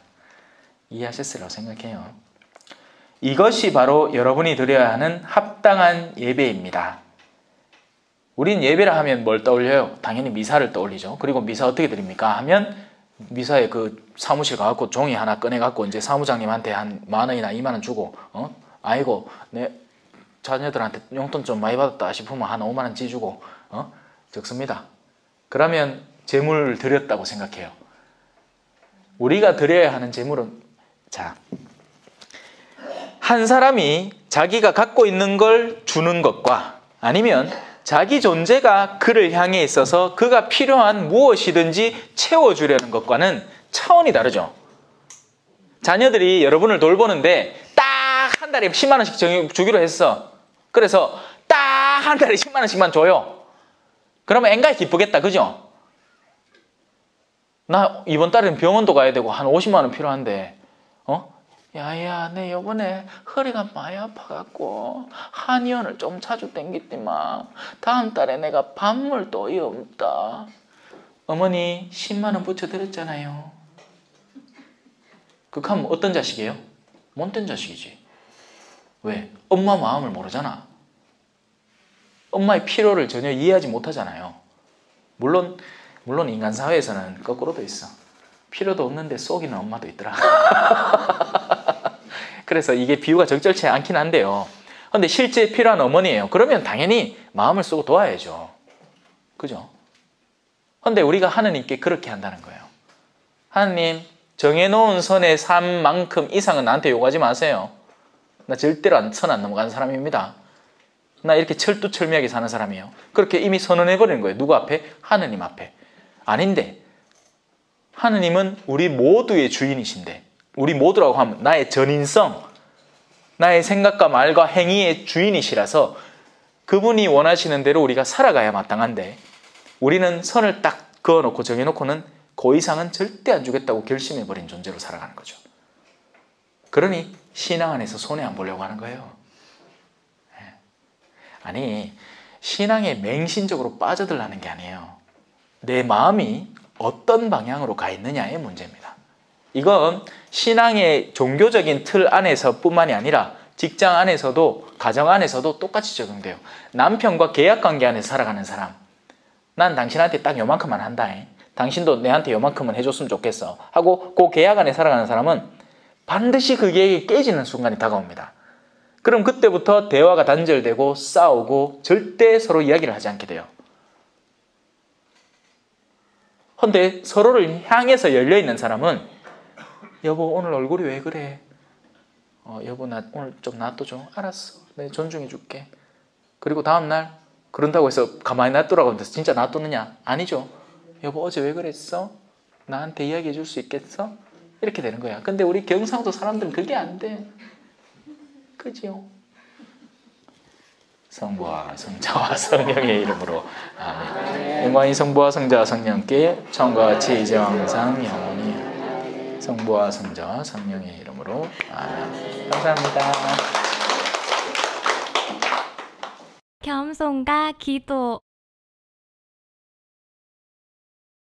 이해하셨으리라고 생각해요. 이것이 바로 여러분이 드려야 하는 합당한 예배입니다. 우린 예배를 하면 뭘 떠올려요? 당연히 미사를 떠올리죠. 그리고 미사 어떻게 드립니까? 하면 미사에 그 사무실 가갖고 종이 하나 꺼내갖고 이제 사무장님한테 한 10,000원이나 20,000원 주고 아이고 내 자녀들한테 용돈 좀 많이 받았다 싶으면 한 50,000원 지주고 적습니다. 그러면 재물을 드렸다고 생각해요. 우리가 드려야 하는 재물은, 자, 한 사람이 자기가 갖고 있는 걸 주는 것과 아니면 자기 존재가 그를 향해 있어서 그가 필요한 무엇이든지 채워주려는 것과는 차원이 다르죠. 자녀들이 여러분을 돌보는데 딱 한 달에 10만 원씩 주기로 했어. 그래서 딱 한 달에 10만 원씩만 줘요. 그러면 앵간히 기쁘겠다, 그죠? 나 이번 달에는 병원도 가야 되고 한 50만 원 필요한데 야야 내 요번에 허리가 많이 아파갖고 한의원을 좀 자주 땡겼지만 다음 달에 내가 밥물도 없다. 어머니 10만 원 붙여드렸잖아요. 그렇게 하면 어떤 자식이에요? 못된 자식이지. 왜? 엄마 마음을 모르잖아. 엄마의 필요를 전혀 이해하지 못하잖아요. 물론 인간 사회에서는 거꾸로도 있어. 필요도 없는데 속이는 엄마도 있더라. 그래서 이게 비유가 적절치 않긴 한데요. 근데 실제 필요한 어머니예요. 그러면 당연히 마음을 쓰고 도와야죠. 그죠? 근데 우리가 하느님께 그렇게 한다는 거예요. 하느님, 정해놓은 선의 삶만큼 이상은 나한테 요구하지 마세요. 나 절대로 선 안 넘어가는 사람입니다. 나 이렇게 철두철미하게 사는 사람이에요. 그렇게 이미 선언해버리는 거예요. 누구 앞에? 하느님 앞에. 아닌데 하느님은 우리 모두의 주인이신데, 우리 모두라고 하면 나의 전인성, 나의 생각과 말과 행위의 주인이시라서 그분이 원하시는 대로 우리가 살아가야 마땅한데, 우리는 선을 딱 그어놓고 정해놓고는 그 이상은 절대 안 주겠다고 결심해버린 존재로 살아가는 거죠. 그러니 신앙 안에서 손해 안 보려고 하는 거예요. 아니, 신앙에 맹신적으로 빠져들라는 게 아니에요. 내 마음이 어떤 방향으로 가 있느냐의 문제입니다. 이건 신앙의 종교적인 틀 안에서 뿐만이 아니라 직장 안에서도, 가정 안에서도 똑같이 적용돼요. 남편과 계약관계 안에서 살아가는 사람, 난 당신한테 딱 요만큼만 한다, 당신도 내한테 요만큼은 해줬으면 좋겠어 하고 그 계약 안에 살아가는 사람은 반드시 그 계획이 깨지는 순간이 다가옵니다. 그럼 그때부터 대화가 단절되고 싸우고 절대 서로 이야기를 하지 않게 돼요. 근데 서로를 향해서 열려있는 사람은 여보 오늘 얼굴이 왜 그래? 여보 나 오늘 좀 놔둬줘. 알았어. 내가 존중해 줄게. 그리고 다음날 그런다고 해서 가만히 놔두라고 하면서 진짜 놔두느냐? 아니죠. 여보 어제 왜 그랬어? 나한테 이야기해 줄 수 있겠어? 이렇게 되는 거야. 근데 우리 경상도 사람들은 그게 안 돼. 그죠? 성부와 성자와 성령의 이름으로 아멘. 영광이 성부와 성자와 성령께 처음과 같이 이제와 항상 영원히. 성부와 성자와 성령의 이름으로 아멘. 감사합니다. 겸손과 기도.